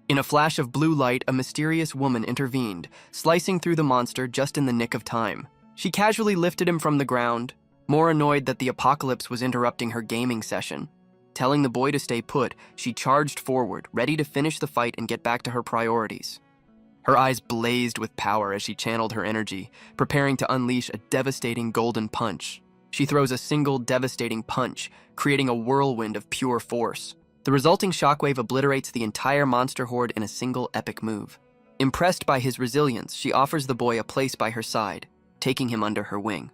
In a flash of blue light, a mysterious woman intervened, slicing through the monster just in the nick of time. She casually lifted him from the ground, more annoyed that the apocalypse was interrupting her gaming session. Telling the boy to stay put, she charged forward, ready to finish the fight and get back to her priorities. Her eyes blazed with power as she channeled her energy, preparing to unleash a devastating golden punch. She throws a single devastating punch, creating a whirlwind of pure force. The resulting shockwave obliterates the entire monster horde in a single epic move. Impressed by his resilience, she offers the boy a place by her side, taking him under her wing.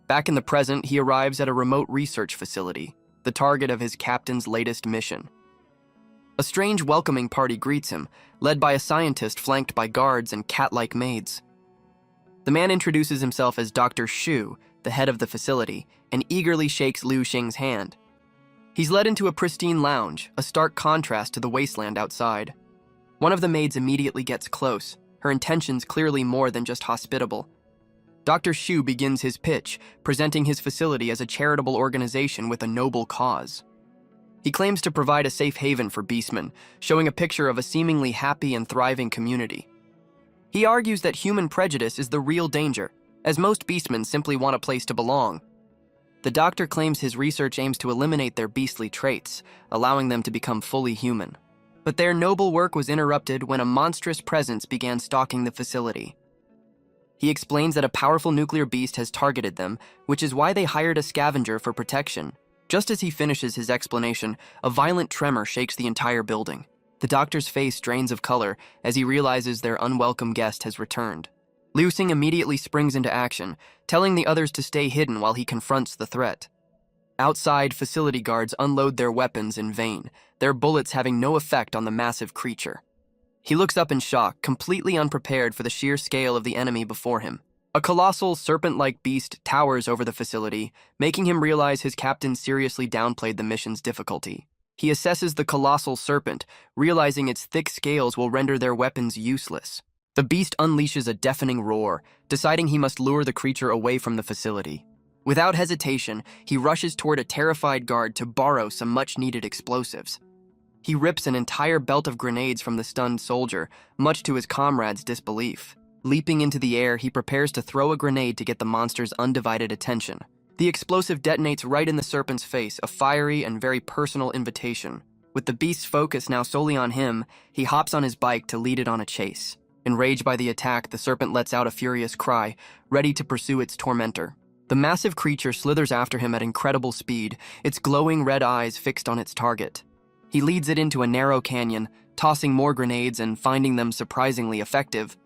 Back in the present, he arrives at a remote research facility, the target of his captain's latest mission. A strange welcoming party greets him, led by a scientist flanked by guards and cat-like maids. The man introduces himself as Dr. Shu, the head of the facility, and eagerly shakes Liu Xing's hand. He's led into a pristine lounge, a stark contrast to the wasteland outside. One of the maids immediately gets close, her intentions clearly more than just hospitable. Dr. Shu begins his pitch, presenting his facility as a charitable organization with a noble cause. He claims to provide a safe haven for beastmen, showing a picture of a seemingly happy and thriving community. He argues that human prejudice is the real danger, as most beastmen simply want a place to belong. The doctor claims his research aims to eliminate their beastly traits, allowing them to become fully human. But their noble work was interrupted when a monstrous presence began stalking the facility. He explains that a powerful nuclear beast has targeted them, which is why they hired a scavenger for protection. Just as he finishes his explanation, a violent tremor shakes the entire building. The doctor's face drains of color as he realizes their unwelcome guest has returned. Liu Xing immediately springs into action, telling the others to stay hidden while he confronts the threat. Outside, facility guards unload their weapons in vain, their bullets having no effect on the massive creature. He looks up in shock, completely unprepared for the sheer scale of the enemy before him. A colossal, serpent-like beast towers over the facility, making him realize his captain seriously downplayed the mission's difficulty. He assesses the colossal serpent, realizing its thick scales will render their weapons useless. The beast unleashes a deafening roar, deciding he must lure the creature away from the facility. Without hesitation, he rushes toward a terrified guard to borrow some much-needed explosives. He rips an entire belt of grenades from the stunned soldier, much to his comrades' disbelief. Leaping into the air, he prepares to throw a grenade to get the monster's undivided attention. The explosive detonates right in the serpent's face, a fiery and very personal invitation. With the beast's focus now solely on him, he hops on his bike to lead it on a chase. Enraged by the attack, the serpent lets out a furious cry, ready to pursue its tormentor. The massive creature slithers after him at incredible speed, its glowing red eyes fixed on its target. He leads it into a narrow canyon, tossing more grenades and finding them surprisingly effective.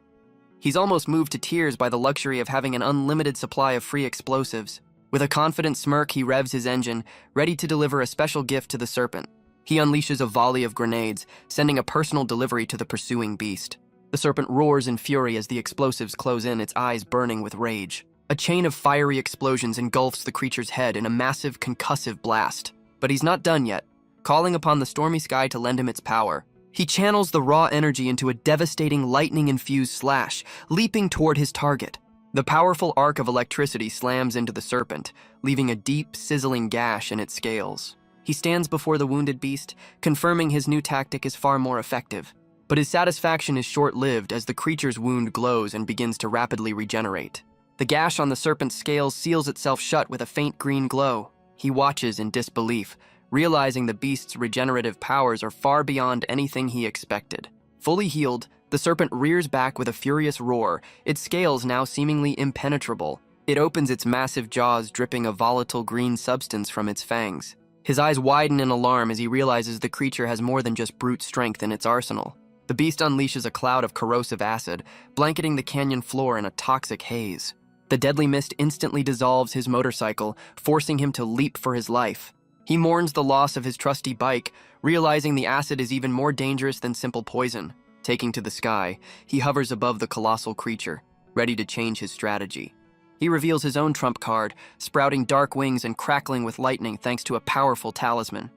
He's almost moved to tears by the luxury of having an unlimited supply of free explosives. With a confident smirk, he revs his engine, ready to deliver a special gift to the serpent. He unleashes a volley of grenades, sending a personal delivery to the pursuing beast. The serpent roars in fury as the explosives close in, its eyes burning with rage. A chain of fiery explosions engulfs the creature's head in a massive concussive blast. But he's not done yet. Calling upon the stormy sky to lend him its power, he channels the raw energy into a devastating lightning-infused slash, leaping toward his target. The powerful arc of electricity slams into the serpent, leaving a deep, sizzling gash in its scales. He stands before the wounded beast, confirming his new tactic is far more effective. But his satisfaction is short-lived as the creature's wound glows and begins to rapidly regenerate. The gash on the serpent's scales seals itself shut with a faint green glow. He watches in disbelief, realizing the beast's regenerative powers are far beyond anything he expected. Fully healed, the serpent rears back with a furious roar, its scales now seemingly impenetrable. It opens its massive jaws, dripping a volatile green substance from its fangs. His eyes widen in alarm as he realizes the creature has more than just brute strength in its arsenal. The beast unleashes a cloud of corrosive acid, blanketing the canyon floor in a toxic haze. The deadly mist instantly dissolves his motorcycle, forcing him to leap for his life. He mourns the loss of his trusty bike, realizing the acid is even more dangerous than simple poison. Taking to the sky, he hovers above the colossal creature, ready to change his strategy. He reveals his own trump card, sprouting dark wings and crackling with lightning thanks to a powerful talisman.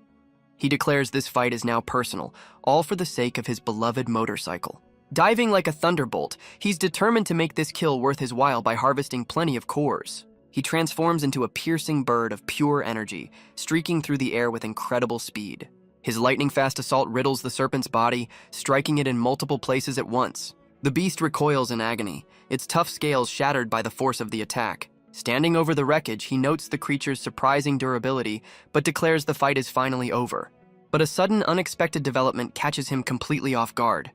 He declares this fight is now personal, all for the sake of his beloved motorcycle. Diving like a thunderbolt, he's determined to make this kill worth his while by harvesting plenty of cores. He transforms into a piercing bird of pure energy, streaking through the air with incredible speed. His lightning-fast assault riddles the serpent's body, striking it in multiple places at once. The beast recoils in agony, its tough scales shattered by the force of the attack. Standing over the wreckage, he notes the creature's surprising durability, but declares the fight is finally over. But a sudden, unexpected development catches him completely off guard.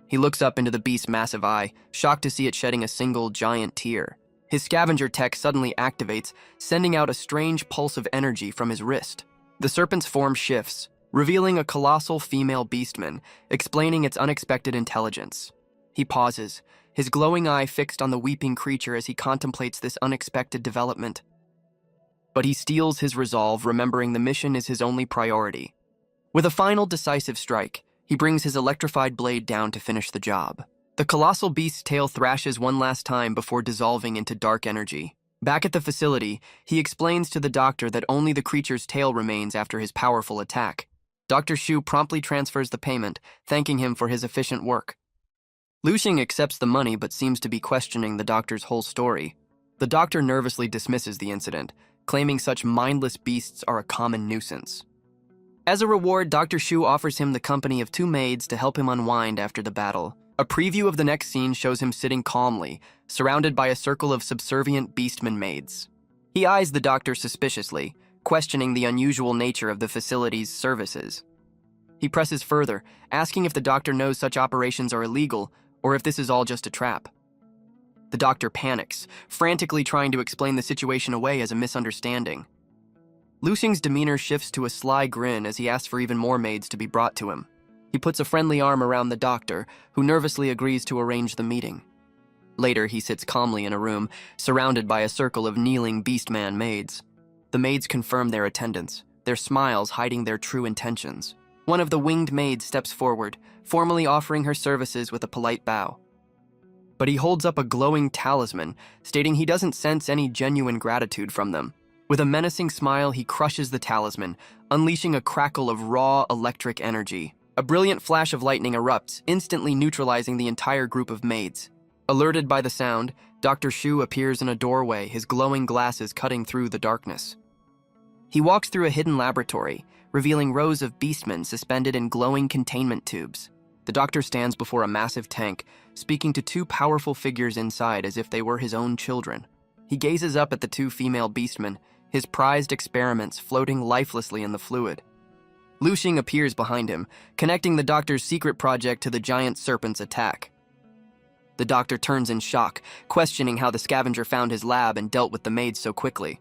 He looks up into the beast's massive eye, shocked to see it shedding a single giant tear. His scavenger tech suddenly activates, sending out a strange pulse of energy from his wrist. The serpent's form shifts, revealing a colossal female beastman, explaining its unexpected intelligence. He pauses, his glowing eye fixed on the weeping creature as he contemplates this unexpected development. But he steels his resolve, remembering the mission is his only priority. With a final decisive strike, he brings his electrified blade down to finish the job. The colossal beast's tail thrashes one last time before dissolving into dark energy. Back at the facility, he explains to the doctor that only the creature's tail remains after his powerful attack. Dr. Shu promptly transfers the payment, thanking him for his efficient work. Luxing accepts the money but seems to be questioning the doctor's whole story. The doctor nervously dismisses the incident, claiming such mindless beasts are a common nuisance. As a reward, Dr. Shu offers him the company of 2 maids to help him unwind after the battle. A preview of the next scene shows him sitting calmly, surrounded by a circle of subservient beastman maids. He eyes the doctor suspiciously, questioning the unusual nature of the facility's services. He presses further, asking if the doctor knows such operations are illegal or if this is all just a trap. The doctor panics, frantically trying to explain the situation away as a misunderstanding. Luxing's demeanor shifts to a sly grin as he asks for even more maids to be brought to him. He puts a friendly arm around the doctor, who nervously agrees to arrange the meeting. Later, he sits calmly in a room, surrounded by a circle of kneeling beastman maids. The maids confirm their attendance, their smiles hiding their true intentions. One of the winged maids steps forward, formally offering her services with a polite bow. But he holds up a glowing talisman, stating he doesn't sense any genuine gratitude from them. With a menacing smile, he crushes the talisman, unleashing a crackle of raw electric energy. A brilliant flash of lightning erupts, instantly neutralizing the entire group of maids. Alerted by the sound, Dr. Shu appears in a doorway, his glowing glasses cutting through the darkness. He walks through a hidden laboratory, revealing rows of beastmen suspended in glowing containment tubes. The doctor stands before a massive tank, speaking to 2 powerful figures inside as if they were his own children. He gazes up at the 2 female beastmen, his prized experiments floating lifelessly in the fluid. Luxing appears behind him, connecting the doctor's secret project to the giant serpent's attack. The doctor turns in shock, questioning how the scavenger found his lab and dealt with the maids so quickly.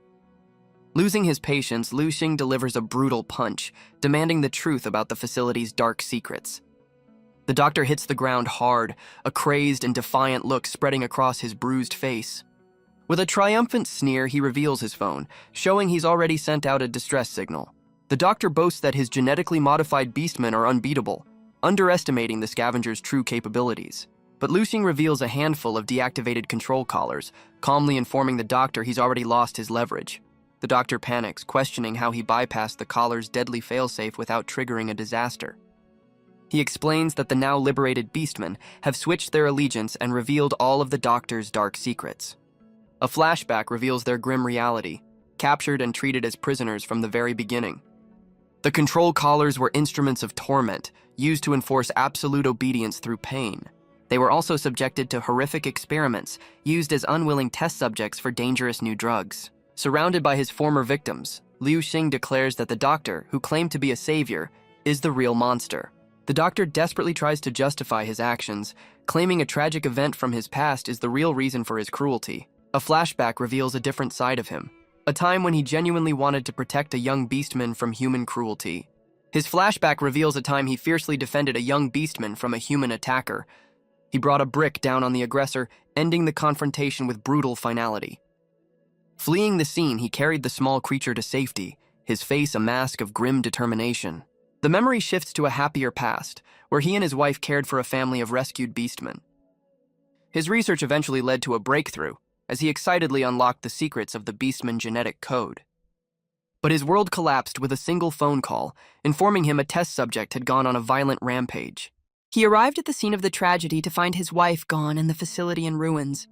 Losing his patience, Luxing delivers a brutal punch, demanding the truth about the facility's dark secrets. The doctor hits the ground hard, a crazed and defiant look spreading across his bruised face. With a triumphant sneer, he reveals his phone, showing he's already sent out a distress signal. The doctor boasts that his genetically modified beastmen are unbeatable, underestimating the scavenger's true capabilities. But Luxing reveals a handful of deactivated control collars, calmly informing the doctor he's already lost his leverage. The doctor panics, questioning how he bypassed the collar's deadly failsafe without triggering a disaster. He explains that the now liberated beastmen have switched their allegiance and revealed all of the doctor's dark secrets. A flashback reveals their grim reality, captured and treated as prisoners from the very beginning. The control collars were instruments of torment, used to enforce absolute obedience through pain. They were also subjected to horrific experiments, used as unwilling test subjects for dangerous new drugs. Surrounded by his former victims, Luxing declares that the doctor, who claimed to be a savior, is the real monster. The doctor desperately tries to justify his actions, claiming a tragic event from his past is the real reason for his cruelty. A flashback reveals a different side of him, a time when he genuinely wanted to protect a young beastman from human cruelty. His flashback reveals a time he fiercely defended a young beastman from a human attacker. He brought a brick down on the aggressor, ending the confrontation with brutal finality. Fleeing the scene, he carried the small creature to safety, his face a mask of grim determination. The memory shifts to a happier past, where he and his wife cared for a family of rescued beastmen. His research eventually led to a breakthrough, as he excitedly unlocked the secrets of the beastman genetic code. But his world collapsed with a single phone call, informing him a test subject had gone on a violent rampage. He arrived at the scene of the tragedy to find his wife gone and the facility in ruins.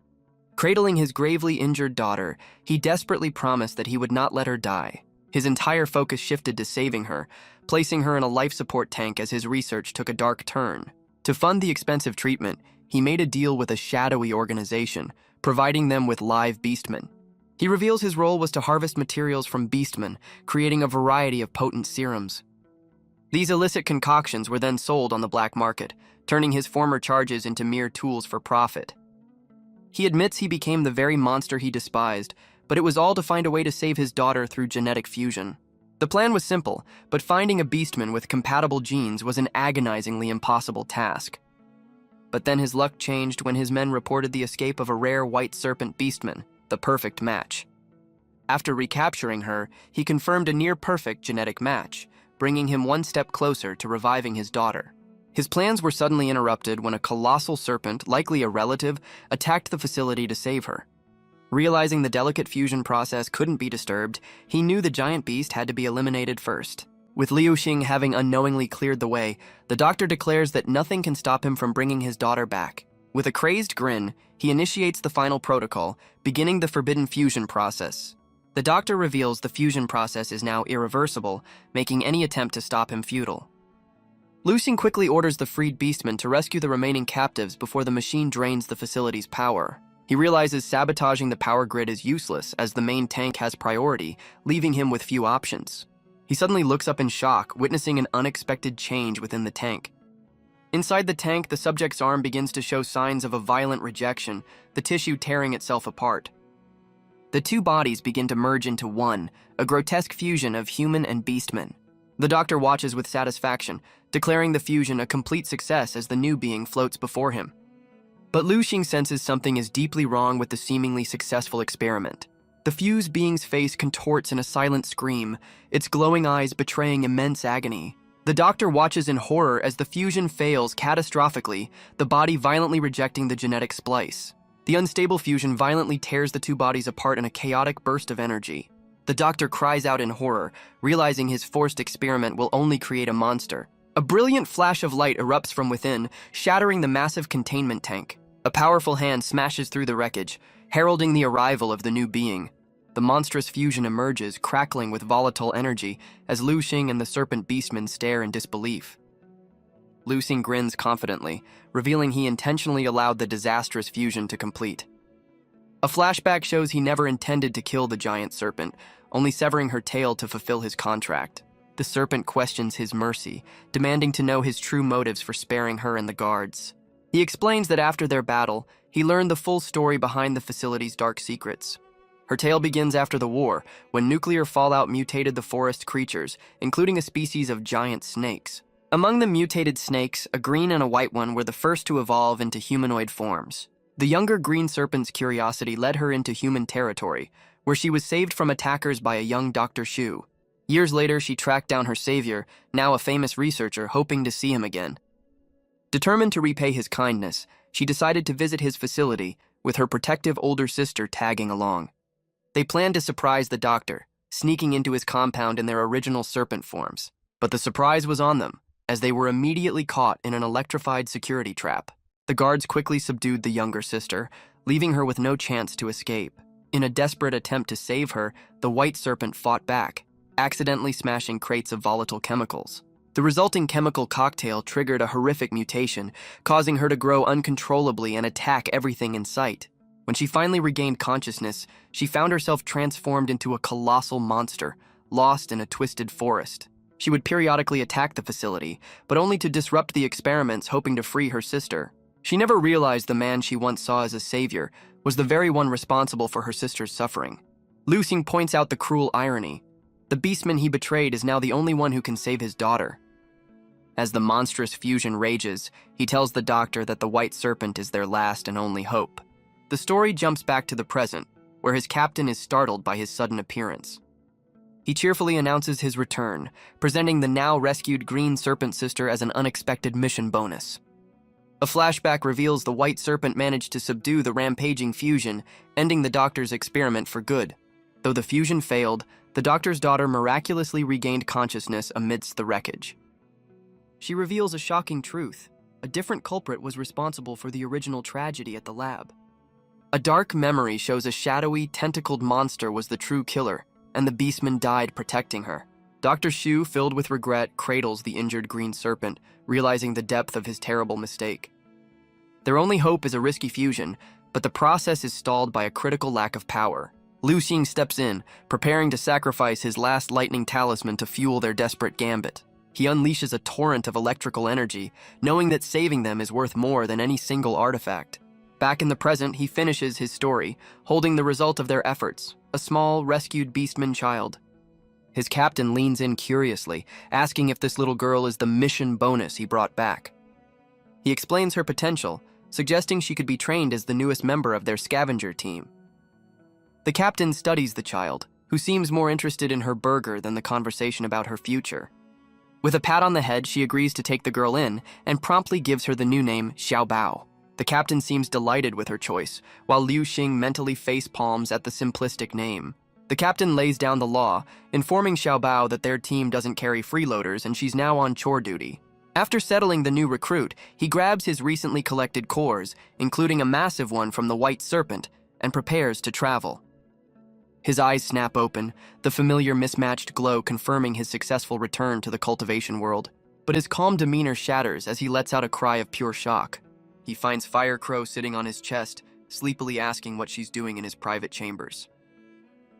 Cradling his gravely injured daughter, he desperately promised that he would not let her die. His entire focus shifted to saving her, placing her in a life support tank as his research took a dark turn. To fund the expensive treatment, he made a deal with a shadowy organization, providing them with live beastmen. He reveals his role was to harvest materials from beastmen, creating a variety of potent serums. These illicit concoctions were then sold on the black market, turning his former charges into mere tools for profit. He admits he became the very monster he despised, but it was all to find a way to save his daughter through genetic fusion. The plan was simple, but finding a beastman with compatible genes was an agonizingly impossible task. But then his luck changed when his men reported the escape of a rare white serpent beastman, the perfect match. After recapturing her, he confirmed a near-perfect genetic match, bringing him one step closer to reviving his daughter. His plans were suddenly interrupted when a colossal serpent, likely a relative, attacked the facility to save her. Realizing the delicate fusion process couldn't be disturbed, he knew the giant beast had to be eliminated first. With Liu Xing having unknowingly cleared the way, the doctor declares that nothing can stop him from bringing his daughter back. With a crazed grin, he initiates the final protocol, beginning the forbidden fusion process. The doctor reveals the fusion process is now irreversible, making any attempt to stop him futile. Liu Xing quickly orders the freed beastmen to rescue the remaining captives before the machine drains the facility's power. He realizes sabotaging the power grid is useless as the main tank has priority, leaving him with few options. He suddenly looks up in shock, witnessing an unexpected change within the tank. Inside the tank, the subject's arm begins to show signs of a violent rejection, the tissue tearing itself apart. The two bodies begin to merge into one, a grotesque fusion of human and beastmen. The doctor watches with satisfaction, declaring the fusion a complete success as the new being floats before him. But Liu Xing senses something is deeply wrong with the seemingly successful experiment. The fused being's face contorts in a silent scream, its glowing eyes betraying immense agony. The doctor watches in horror as the fusion fails catastrophically, the body violently rejecting the genetic splice. The unstable fusion violently tears the two bodies apart in a chaotic burst of energy. The doctor cries out in horror, realizing his forced experiment will only create a monster. A brilliant flash of light erupts from within, shattering the massive containment tank. A powerful hand smashes through the wreckage, heralding the arrival of the new being. The monstrous fusion emerges, crackling with volatile energy, as Liu Xing and the serpent beastmen stare in disbelief. Liu Xing grins confidently, revealing he intentionally allowed the disastrous fusion to complete. A flashback shows he never intended to kill the giant serpent, only severing her tail to fulfill his contract. The serpent questions his mercy, demanding to know his true motives for sparing her and the guards. He explains that after their battle, he learned the full story behind the facility's dark secrets. Her tale begins after the war, when nuclear fallout mutated the forest creatures, including a species of giant snakes. Among the mutated snakes, a green and a white one were the first to evolve into humanoid forms. The younger green serpent's curiosity led her into human territory, where she was saved from attackers by a young Dr. Shu. Years later, she tracked down her savior, now a famous researcher, hoping to see him again. Determined to repay his kindness, she decided to visit his facility, with her protective older sister tagging along. They planned to surprise the doctor, sneaking into his compound in their original serpent forms. But the surprise was on them, as they were immediately caught in an electrified security trap. The guards quickly subdued the younger sister, leaving her with no chance to escape. In a desperate attempt to save her, the white serpent fought back, accidentally smashing crates of volatile chemicals. The resulting chemical cocktail triggered a horrific mutation, causing her to grow uncontrollably and attack everything in sight. When she finally regained consciousness, she found herself transformed into a colossal monster, lost in a twisted forest. She would periodically attack the facility, but only to disrupt the experiments, hoping to free her sister. She never realized the man she once saw as a savior was the very one responsible for her sister's suffering. Liu Xing points out the cruel irony. The beastman he betrayed is now the only one who can save his daughter. As the monstrous fusion rages, he tells the doctor that the white serpent is their last and only hope. The story jumps back to the present, where his captain is startled by his sudden appearance. He cheerfully announces his return, presenting the now rescued green serpent sister as an unexpected mission bonus. A flashback reveals the white serpent managed to subdue the rampaging fusion, ending the doctor's experiment for good. Though the fusion failed, the doctor's daughter miraculously regained consciousness amidst the wreckage. She reveals a shocking truth. a different culprit was responsible for the original tragedy at the lab. A dark memory shows a shadowy, tentacled monster was the true killer, and the beastman died protecting her. Dr. Shu, filled with regret, cradles the injured green serpent, realizing the depth of his terrible mistake. Their only hope is a risky fusion, but the process is stalled by a critical lack of power. Liu Xing steps in, preparing to sacrifice his last lightning talisman to fuel their desperate gambit. He unleashes a torrent of electrical energy, knowing that saving them is worth more than any single artifact. Back in the present, he finishes his story, holding the result of their efforts, a small, rescued beastman child. His captain leans in curiously, asking if this little girl is the mission bonus he brought back. He explains her potential, suggesting she could be trained as the newest member of their scavenger team. The captain studies the child, who seems more interested in her burger than the conversation about her future. With a pat on the head, she agrees to take the girl in and promptly gives her the new name Xiao Bao. The captain seems delighted with her choice, while Liu Xing mentally face palms at the simplistic name. The captain lays down the law, informing Xiao Bao that their team doesn't carry freeloaders and she's now on chore duty. After settling the new recruit, he grabs his recently collected cores, including a massive one from the White Serpent, and prepares to travel. His eyes snap open, the familiar mismatched glow confirming his successful return to the cultivation world. But his calm demeanor shatters as he lets out a cry of pure shock. He finds Fire Crow sitting on his chest, sleepily asking what she's doing in his private chambers.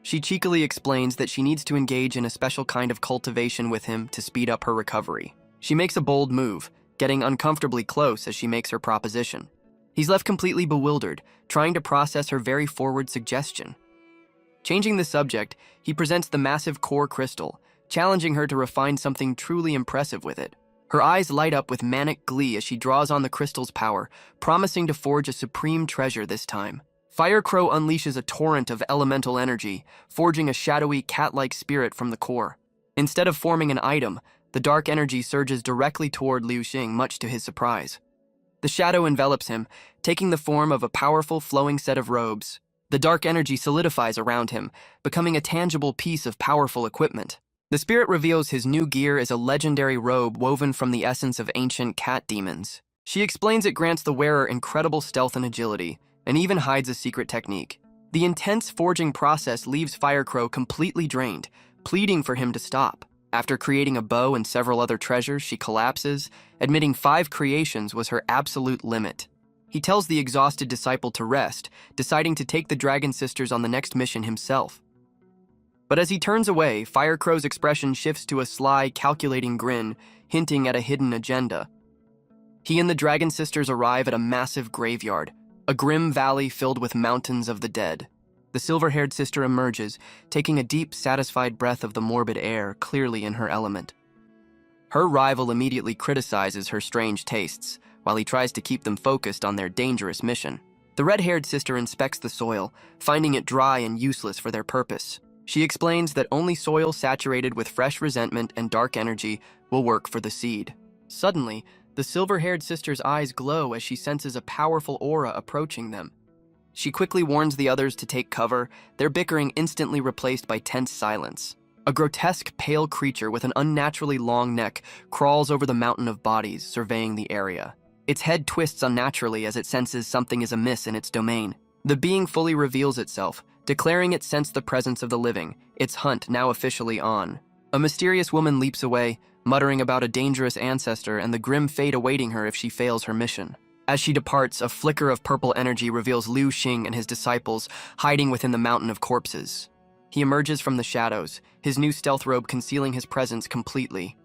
She cheekily explains that she needs to engage in a special kind of cultivation with him to speed up her recovery. She makes a bold move, getting uncomfortably close as she makes her proposition. He's left completely bewildered, trying to process her very forward suggestion. Changing the subject, he presents the massive core crystal, challenging her to refine something truly impressive with it. Her eyes light up with manic glee as she draws on the crystal's power, promising to forge a supreme treasure this time. Fire Crow unleashes a torrent of elemental energy, forging a shadowy, cat-like spirit from the core. Instead of forming an item, the dark energy surges directly toward Liu Xing, much to his surprise. The shadow envelops him, taking the form of a powerful, flowing set of robes. The dark energy solidifies around him, becoming a tangible piece of powerful equipment. The spirit reveals his new gear is a legendary robe woven from the essence of ancient cat demons. She explains it grants the wearer incredible stealth and agility, and even hides a secret technique. The intense forging process leaves Firecrow completely drained, pleading for him to stop. After creating a bow and several other treasures, she collapses, admitting 5 creations was her absolute limit. He tells the exhausted disciple to rest, deciding to take the Dragon Sisters on the next mission himself. But as he turns away, Firecrow's expression shifts to a sly, calculating grin, hinting at a hidden agenda. He and the Dragon Sisters arrive at a massive graveyard, a grim valley filled with mountains of the dead. The silver-haired sister emerges, taking a deep, satisfied breath of the morbid air, clearly in her element. Her rival immediately criticizes her strange tastes, while he tries to keep them focused on their dangerous mission. The red-haired sister inspects the soil, finding it dry and useless for their purpose. She explains that only soil saturated with fresh resentment and dark energy will work for the seed. Suddenly, the silver-haired sister's eyes glow as she senses a powerful aura approaching them. She quickly warns the others to take cover, their bickering instantly replaced by tense silence. A grotesque, pale creature with an unnaturally long neck crawls over the mountain of bodies, surveying the area. Its head twists unnaturally as it senses something is amiss in its domain. The being fully reveals itself, declaring it sensed the presence of the living, its hunt now officially on. A mysterious woman leaps away, muttering about a dangerous ancestor and the grim fate awaiting her if she fails her mission. As she departs, a flicker of purple energy reveals Liu Xing and his disciples hiding within the mountain of corpses. He emerges from the shadows, his new stealth robe concealing his presence completely.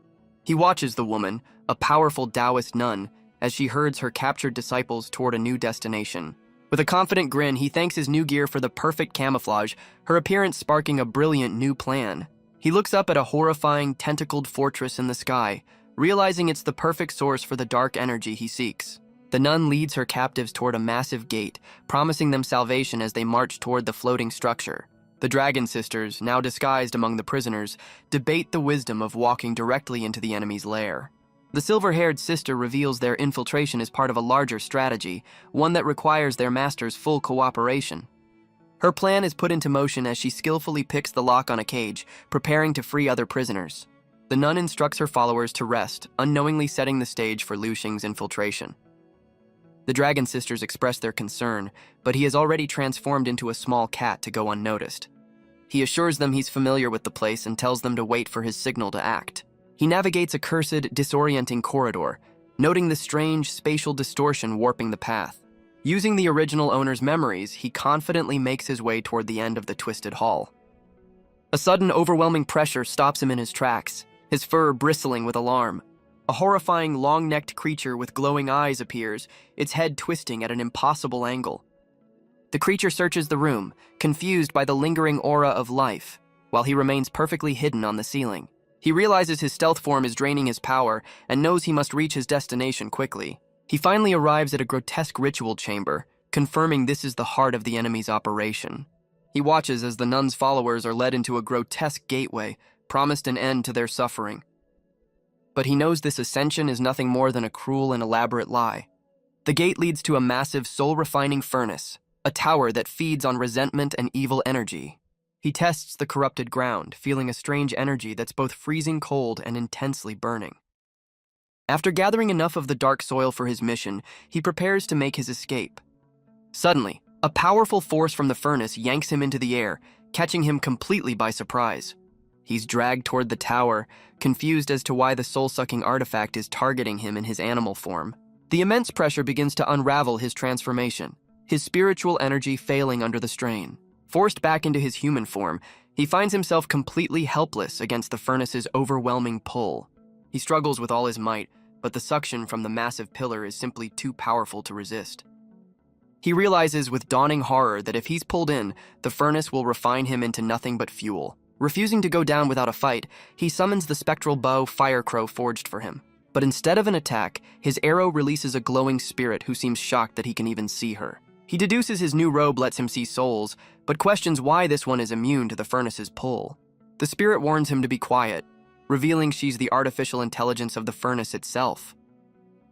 He watches the woman, a powerful Taoist nun, as she herds her captured disciples toward a new destination. With a confident grin, he thanks his new gear for the perfect camouflage, her appearance sparking a brilliant new plan. He looks up at a horrifying, tentacled fortress in the sky, realizing it's the perfect source for the dark energy he seeks. The nun leads her captives toward a massive gate, promising them salvation as they march toward the floating structure. The Dragon Sisters, now disguised among the prisoners, debate the wisdom of walking directly into the enemy's lair. The silver-haired sister reveals their infiltration is part of a larger strategy, one that requires their master's full cooperation. Her plan is put into motion as she skillfully picks the lock on a cage, preparing to free other prisoners. The nun instructs her followers to rest, unknowingly setting the stage for Liu Xing's infiltration. The dragon sisters express their concern, but he has already transformed into a small cat to go unnoticed. He assures them he's familiar with the place and tells them to wait for his signal to act. He navigates a cursed, disorienting corridor, noting the strange spatial distortion warping the path. Using the original owner's memories, he confidently makes his way toward the end of the twisted hall. A sudden, overwhelming pressure stops him in his tracks, his fur bristling with alarm. A horrifying, long-necked creature with glowing eyes appears, its head twisting at an impossible angle. The creature searches the room, confused by the lingering aura of life, while he remains perfectly hidden on the ceiling. He realizes his stealth form is draining his power and knows he must reach his destination quickly. He finally arrives at a grotesque ritual chamber, confirming this is the heart of the enemy's operation. He watches as the nun's followers are led into a grotesque gateway, promised an end to their suffering. But he knows this ascension is nothing more than a cruel and elaborate lie. The gate leads to a massive soul-refining furnace, a tower that feeds on resentment and evil energy. He tests the corrupted ground, feeling a strange energy that's both freezing cold and intensely burning. After gathering enough of the dark soil for his mission, he prepares to make his escape. Suddenly, a powerful force from the furnace yanks him into the air, catching him completely by surprise. He's dragged toward the tower, confused as to why the soul-sucking artifact is targeting him in his animal form. The immense pressure begins to unravel his transformation, his spiritual energy failing under the strain. Forced back into his human form, he finds himself completely helpless against the furnace's overwhelming pull. He struggles with all his might, but the suction from the massive pillar is simply too powerful to resist. He realizes with dawning horror that if he's pulled in, the furnace will refine him into nothing but fuel. Refusing to go down without a fight, he summons the spectral bow Firecrow forged for him. But instead of an attack, his arrow releases a glowing spirit who seems shocked that he can even see her. He deduces his new robe lets him see souls, but questions why this one is immune to the furnace's pull. The spirit warns him to be quiet, revealing she's the artificial intelligence of the furnace itself.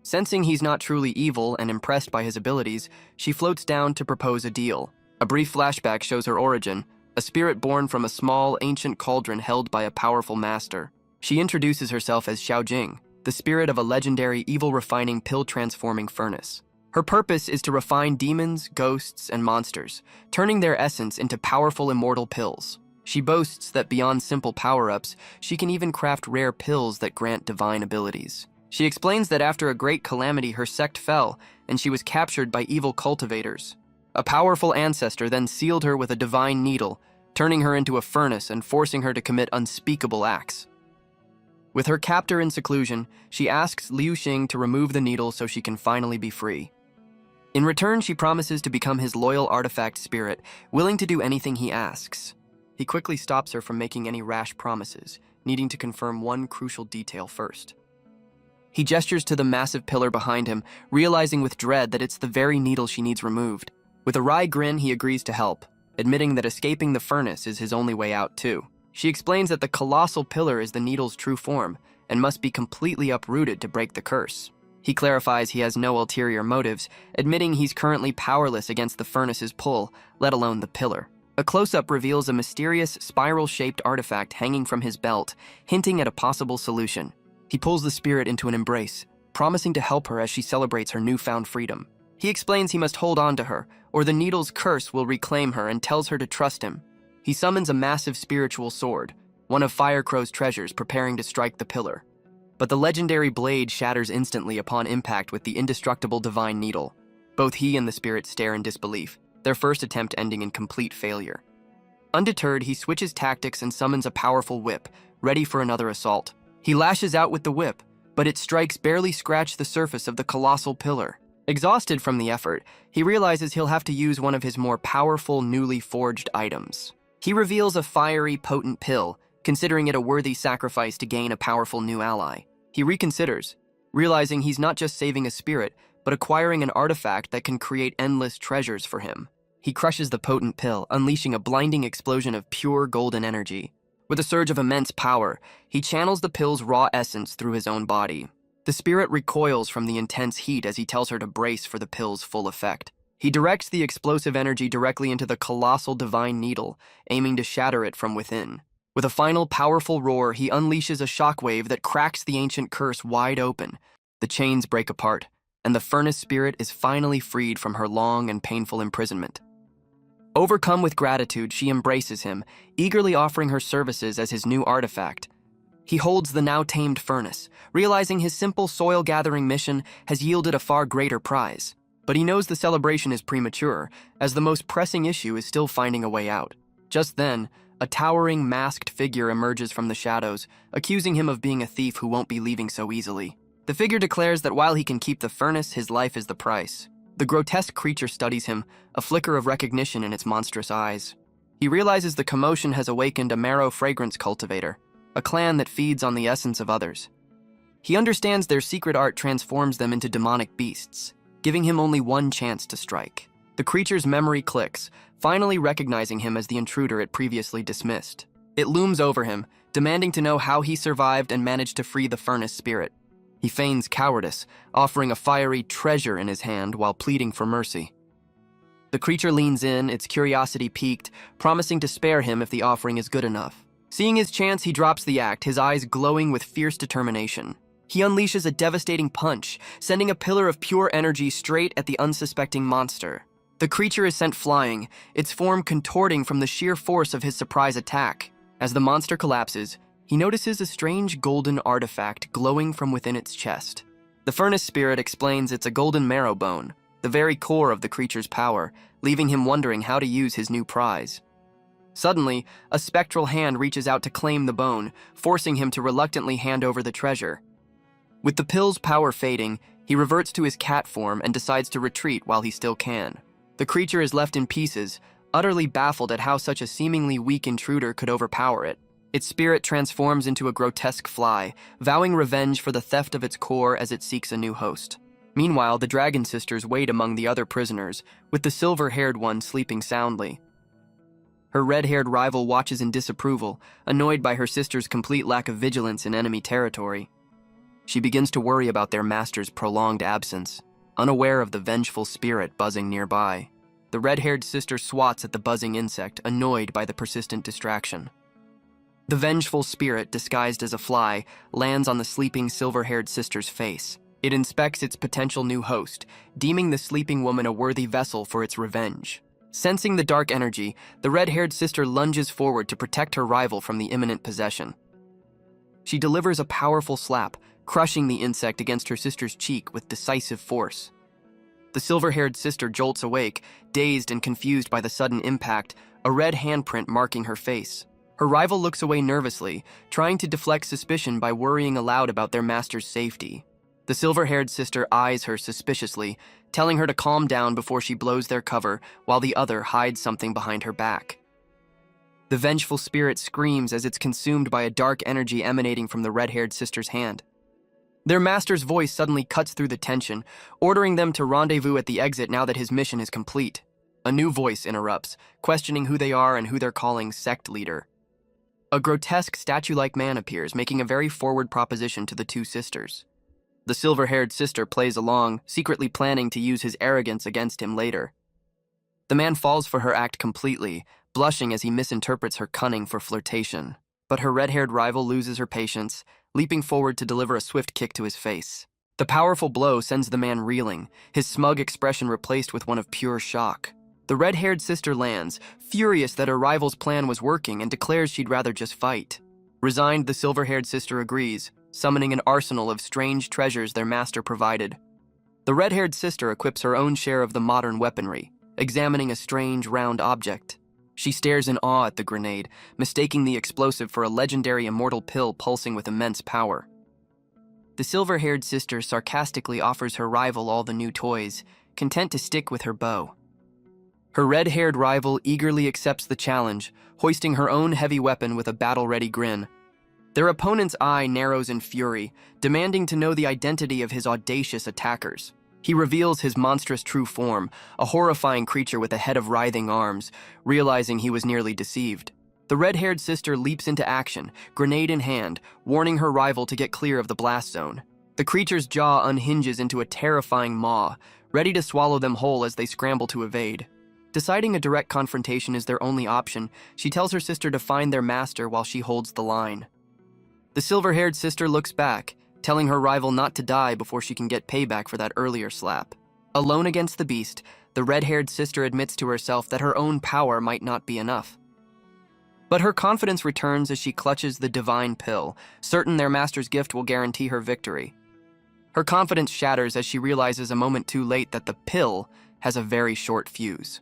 Sensing he's not truly evil and impressed by his abilities, she floats down to propose a deal. A brief flashback shows her origin, a spirit born from a small, ancient cauldron held by a powerful master. She introduces herself as Xiaojing, the spirit of a legendary evil-refining, pill-transforming furnace. Her purpose is to refine demons, ghosts, and monsters, turning their essence into powerful immortal pills. She boasts that beyond simple power-ups, she can even craft rare pills that grant divine abilities. She explains that after a great calamity, her sect fell, and she was captured by evil cultivators. A powerful ancestor then sealed her with a divine needle, turning her into a furnace and forcing her to commit unspeakable acts. With her captor in seclusion, she asks Liu Xing to remove the needle so she can finally be free. In return, she promises to become his loyal artifact spirit, willing to do anything he asks. He quickly stops her from making any rash promises, needing to confirm one crucial detail first. He gestures to the massive pillar behind him, realizing with dread that it's the very needle she needs removed. With a wry grin, he agrees to help, admitting that escaping the furnace is his only way out too. She explains that the colossal pillar is the needle's true form, and must be completely uprooted to break the curse. He clarifies he has no ulterior motives, admitting he's currently powerless against the furnace's pull, let alone the pillar. A close-up reveals a mysterious, spiral-shaped artifact hanging from his belt, hinting at a possible solution. He pulls the spirit into an embrace, promising to help her as she celebrates her newfound freedom. He explains he must hold on to her, or the needle's curse will reclaim her, and tells her to trust him. He summons a massive spiritual sword, one of Firecrow's treasures, preparing to strike the pillar. But the legendary blade shatters instantly upon impact with the indestructible divine needle. Both he and the spirit stare in disbelief, their first attempt ending in complete failure. Undeterred, he switches tactics and summons a powerful whip, ready for another assault. He lashes out with the whip, but its strikes barely scratch the surface of the colossal pillar. Exhausted from the effort, he realizes he'll have to use one of his more powerful, newly forged items. He reveals a fiery, potent pill, considering it a worthy sacrifice to gain a powerful new ally. He reconsiders, realizing he's not just saving a spirit, but acquiring an artifact that can create endless treasures for him. He crushes the potent pill, unleashing a blinding explosion of pure golden energy. With a surge of immense power, he channels the pill's raw essence through his own body. The spirit recoils from the intense heat as he tells her to brace for the pill's full effect. He directs the explosive energy directly into the colossal divine needle, aiming to shatter it from within. With a final powerful roar, he unleashes a shockwave that cracks the ancient curse wide open. The chains break apart, and the furnace spirit is finally freed from her long and painful imprisonment. Overcome with gratitude, she embraces him, eagerly offering her services as his new artifact. He holds the now tamed furnace, realizing his simple soil-gathering mission has yielded a far greater prize. But he knows the celebration is premature, as the most pressing issue is still finding a way out. Just then, a towering, masked figure emerges from the shadows, accusing him of being a thief who won't be leaving so easily. The figure declares that while he can keep the furnace, his life is the price. The grotesque creature studies him, a flicker of recognition in its monstrous eyes. He realizes the commotion has awakened a marrow fragrance cultivator, a clan that feeds on the essence of others. He understands their secret art transforms them into demonic beasts, giving him only one chance to strike. The creature's memory clicks, finally recognizing him as the intruder it previously dismissed. It looms over him, demanding to know how he survived and managed to free the furnace spirit. He feigns cowardice, offering a fiery treasure in his hand while pleading for mercy. The creature leans in, its curiosity piqued, promising to spare him if the offering is good enough. Seeing his chance, he drops the act, his eyes glowing with fierce determination. He unleashes a devastating punch, sending a pillar of pure energy straight at the unsuspecting monster. The creature is sent flying, its form contorting from the sheer force of his surprise attack. As the monster collapses, he notices a strange golden artifact glowing from within its chest. The furnace spirit explains it's a golden marrow bone, the very core of the creature's power, leaving him wondering how to use his new prize. Suddenly, a spectral hand reaches out to claim the bone, forcing him to reluctantly hand over the treasure. With the pill's power fading, he reverts to his cat form and decides to retreat while he still can. The creature is left in pieces, utterly baffled at how such a seemingly weak intruder could overpower it. Its spirit transforms into a grotesque fly, vowing revenge for the theft of its core as it seeks a new host. Meanwhile, the dragon sisters wait among the other prisoners, with the silver-haired one sleeping soundly. Her red-haired rival watches in disapproval, annoyed by her sister's complete lack of vigilance in enemy territory. She begins to worry about their master's prolonged absence, unaware of the vengeful spirit buzzing nearby. The red-haired sister swats at the buzzing insect, annoyed by the persistent distraction. The vengeful spirit, disguised as a fly, lands on the sleeping silver-haired sister's face. It inspects its potential new host, deeming the sleeping woman a worthy vessel for its revenge. Sensing the dark energy, the red-haired sister lunges forward to protect her rival from the imminent possession. She delivers a powerful slap, crushing the insect against her sister's cheek with decisive force. The silver-haired sister jolts awake, dazed and confused by the sudden impact, a red handprint marking her face. Her rival looks away nervously, trying to deflect suspicion by worrying aloud about their master's safety. The silver-haired sister eyes her suspiciously, telling her to calm down before she blows their cover, while the other hides something behind her back. The vengeful spirit screams as it's consumed by a dark energy emanating from the red-haired sister's hand. Their master's voice suddenly cuts through the tension, ordering them to rendezvous at the exit now that his mission is complete. A new voice interrupts, questioning who they are and who they're calling sect leader. A grotesque statue-like man appears, making a very forward proposition to the two sisters. The silver-haired sister plays along, secretly planning to use his arrogance against him later. The man falls for her act completely, blushing as he misinterprets her cunning for flirtation. But her red-haired rival loses her patience, leaping forward to deliver a swift kick to his face. The powerful blow sends the man reeling, his smug expression replaced with one of pure shock. The red-haired sister lands, furious that her rival's plan was working, and declares she'd rather just fight. Resigned, the silver-haired sister agrees, summoning an arsenal of strange treasures their master provided. The red-haired sister equips her own share of the modern weaponry, examining a strange, round object. She stares in awe at the grenade, mistaking the explosive for a legendary immortal pill pulsing with immense power. The silver-haired sister sarcastically offers her rival all the new toys, content to stick with her bow. Her red-haired rival eagerly accepts the challenge, hoisting her own heavy weapon with a battle-ready grin. Their opponent's eye narrows in fury, demanding to know the identity of his audacious attackers. He reveals his monstrous true form, a horrifying creature with a head of writhing arms, realizing he was nearly deceived. The red-haired sister leaps into action, grenade in hand, warning her rival to get clear of the blast zone. The creature's jaw unhinges into a terrifying maw, ready to swallow them whole as they scramble to evade. Deciding a direct confrontation is their only option, she tells her sister to find their master while she holds the line. The silver-haired sister looks back, telling her rival not to die before she can get payback for that earlier slap. Alone against the beast, the red-haired sister admits to herself that her own power might not be enough. But her confidence returns as she clutches the divine pill, certain their master's gift will guarantee her victory. Her confidence shatters as she realizes a moment too late that the pill has a very short fuse.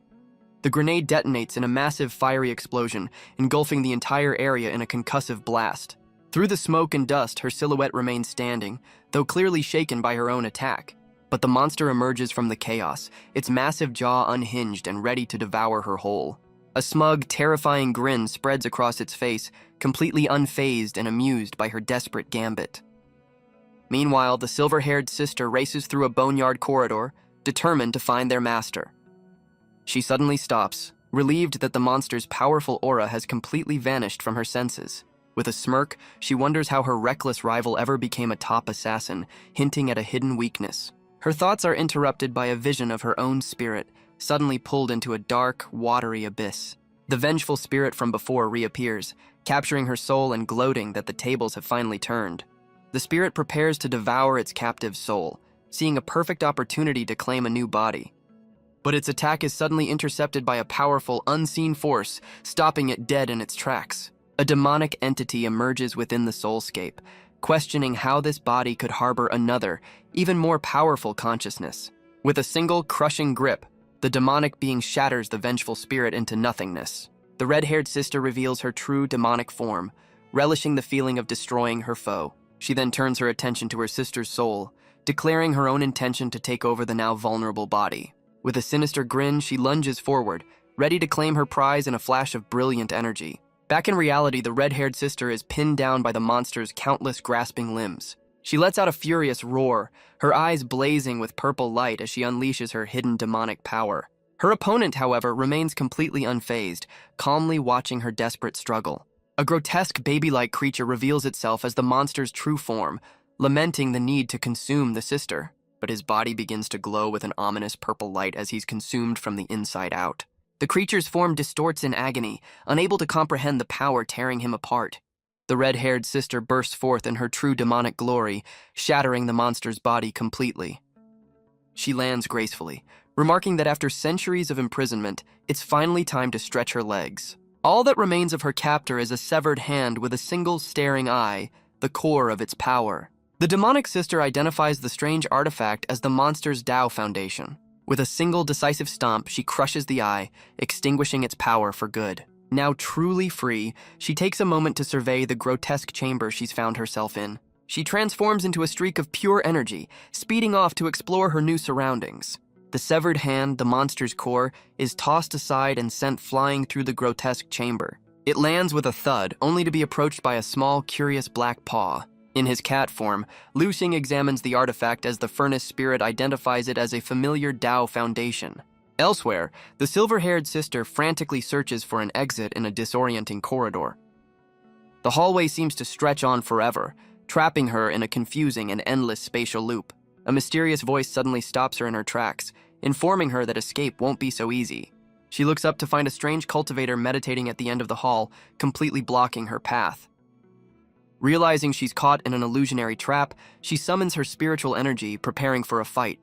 The grenade detonates in a massive fiery explosion, engulfing the entire area in a concussive blast. Through the smoke and dust, her silhouette remains standing, though clearly shaken by her own attack. But the monster emerges from the chaos, its massive jaw unhinged and ready to devour her whole. A smug, terrifying grin spreads across its face, completely unfazed and amused by her desperate gambit. Meanwhile, the silver-haired sister races through a boneyard corridor, determined to find their master. She suddenly stops, relieved that the monster's powerful aura has completely vanished from her senses. With a smirk, she wonders how her reckless rival ever became a top assassin, hinting at a hidden weakness. Her thoughts are interrupted by a vision of her own spirit, suddenly pulled into a dark, watery abyss. The vengeful spirit from before reappears, capturing her soul and gloating that the tables have finally turned. The spirit prepares to devour its captive soul, seeing a perfect opportunity to claim a new body. But its attack is suddenly intercepted by a powerful, unseen force, stopping it dead in its tracks. A demonic entity emerges within the soulscape, questioning how this body could harbor another, even more powerful consciousness. With a single, crushing grip, the demonic being shatters the vengeful spirit into nothingness. The red-haired sister reveals her true demonic form, relishing the feeling of destroying her foe. She then turns her attention to her sister's soul, declaring her own intention to take over the now vulnerable body. With a sinister grin, she lunges forward, ready to claim her prize in a flash of brilliant energy. Back in reality, the red-haired sister is pinned down by the monster's countless grasping limbs. She lets out a furious roar, her eyes blazing with purple light as she unleashes her hidden demonic power. Her opponent, however, remains completely unfazed, calmly watching her desperate struggle. A grotesque baby-like creature reveals itself as the monster's true form, lamenting the need to consume the sister. But his body begins to glow with an ominous purple light as he's consumed from the inside out. The creature's form distorts in agony, unable to comprehend the power tearing him apart. The red-haired sister bursts forth in her true demonic glory, shattering the monster's body completely. She lands gracefully, remarking that after centuries of imprisonment, it's finally time to stretch her legs. All that remains of her captor is a severed hand with a single staring eye, the core of its power. The demonic sister identifies the strange artifact as the monster's Tao foundation. With a single decisive stomp, she crushes the eye, extinguishing its power for good. Now truly free, she takes a moment to survey the grotesque chamber she's found herself in. She transforms into a streak of pure energy, speeding off to explore her new surroundings. The severed hand, the monster's core, is tossed aside and sent flying through the grotesque chamber. It lands with a thud, only to be approached by a small, curious black paw. In his cat form, Liu Xing examines the artifact as the furnace spirit identifies it as a familiar Tao foundation. Elsewhere, the silver-haired sister frantically searches for an exit in a disorienting corridor. The hallway seems to stretch on forever, trapping her in a confusing and endless spatial loop. A mysterious voice suddenly stops her in her tracks, informing her that escape won't be so easy. She looks up to find a strange cultivator meditating at the end of the hall, completely blocking her path. Realizing she's caught in an illusionary trap, she summons her spiritual energy, preparing for a fight.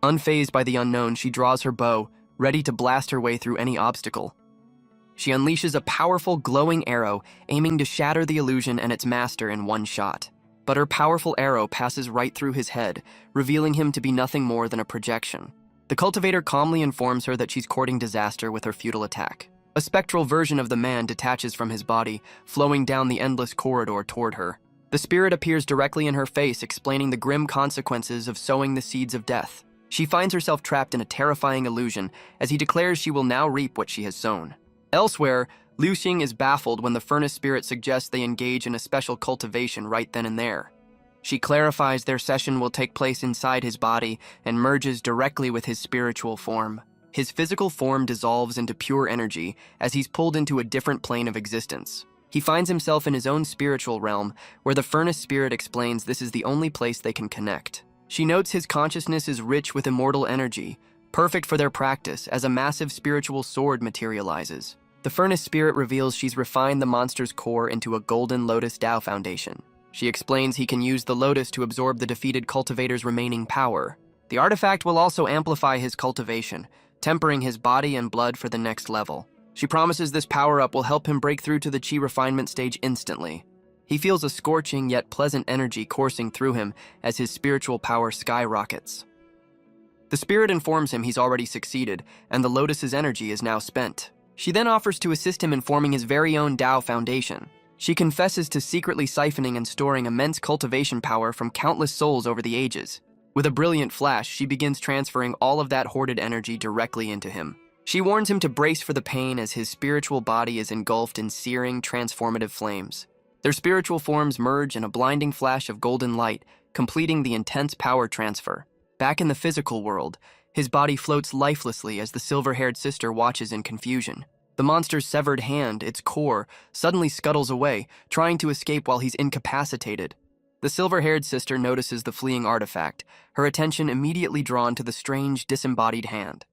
Unfazed by the unknown, she draws her bow, ready to blast her way through any obstacle. She unleashes a powerful, glowing arrow, aiming to shatter the illusion and its master in one shot. But her powerful arrow passes right through his head, revealing him to be nothing more than a projection. The cultivator calmly informs her that she's courting disaster with her futile attack. A spectral version of the man detaches from his body, flowing down the endless corridor toward her. The spirit appears directly in her face, explaining the grim consequences of sowing the seeds of death. She finds herself trapped in a terrifying illusion, as he declares she will now reap what she has sown. Elsewhere, Liu Xing is baffled when the furnace spirit suggests they engage in a special cultivation right then and there. She clarifies their session will take place inside his body and merges directly with his spiritual form. His physical form dissolves into pure energy as he's pulled into a different plane of existence. He finds himself in his own spiritual realm, where the furnace spirit explains this is the only place they can connect. She notes his consciousness is rich with immortal energy, perfect for their practice as a massive spiritual sword materializes. The furnace spirit reveals she's refined the monster's core into a golden lotus Tao foundation. She explains he can use the lotus to absorb the defeated cultivator's remaining power. The artifact will also amplify his cultivation, tempering his body and blood for the next level. She promises this power-up will help him break through to the chi refinement stage instantly. He feels a scorching yet pleasant energy coursing through him as his spiritual power skyrockets. The spirit informs him he's already succeeded, and the lotus's energy is now spent. She then offers to assist him in forming his very own Tao foundation. She confesses to secretly siphoning and storing immense cultivation power from countless souls over the ages. With a brilliant flash, she begins transferring all of that hoarded energy directly into him. She warns him to brace for the pain as his spiritual body is engulfed in searing, transformative flames. Their spiritual forms merge in a blinding flash of golden light, completing the intense power transfer. Back in the physical world, his body floats lifelessly as the silver-haired sister watches in confusion. The monster's severed hand, its core, suddenly scuttles away, trying to escape while he's incapacitated. The silver-haired sister notices the fleeing artifact, her attention immediately drawn to the strange, disembodied hand.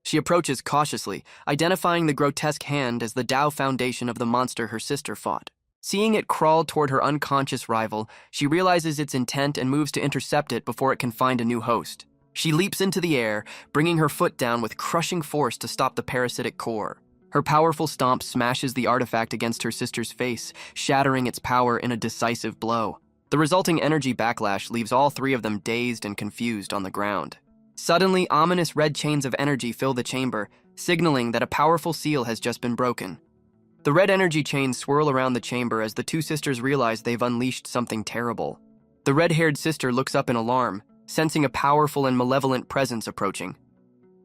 She approaches cautiously, identifying the grotesque hand as the Tao foundation of the monster her sister fought. Seeing it crawl toward her unconscious rival, she realizes its intent and moves to intercept it before it can find a new host. She leaps into the air, bringing her foot down with crushing force to stop the parasitic core. Her powerful stomp smashes the artifact against her sister's face, shattering its power in a decisive blow. The resulting energy backlash leaves all three of them dazed and confused on the ground. Suddenly, ominous red chains of energy fill the chamber, signaling that a powerful seal has just been broken. The red energy chains swirl around the chamber as the two sisters realize they've unleashed something terrible. The red-haired sister looks up in alarm, sensing a powerful and malevolent presence approaching.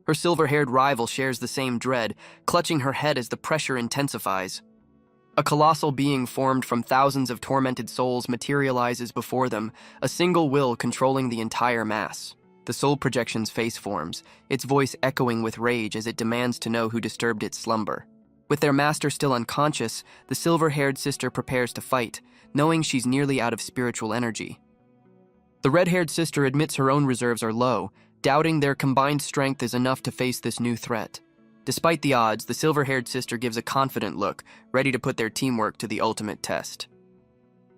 Her silver-haired rival shares the same dread, clutching her head as the pressure intensifies. A colossal being formed from thousands of tormented souls materializes before them, a single will controlling the entire mass. The soul projection's face forms, its voice echoing with rage as it demands to know who disturbed its slumber. With their master still unconscious, the silver-haired sister prepares to fight, knowing she's nearly out of spiritual energy. The red-haired sister admits her own reserves are low, doubting their combined strength is enough to face this new threat. Despite the odds, the silver-haired sister gives a confident look, ready to put their teamwork to the ultimate test.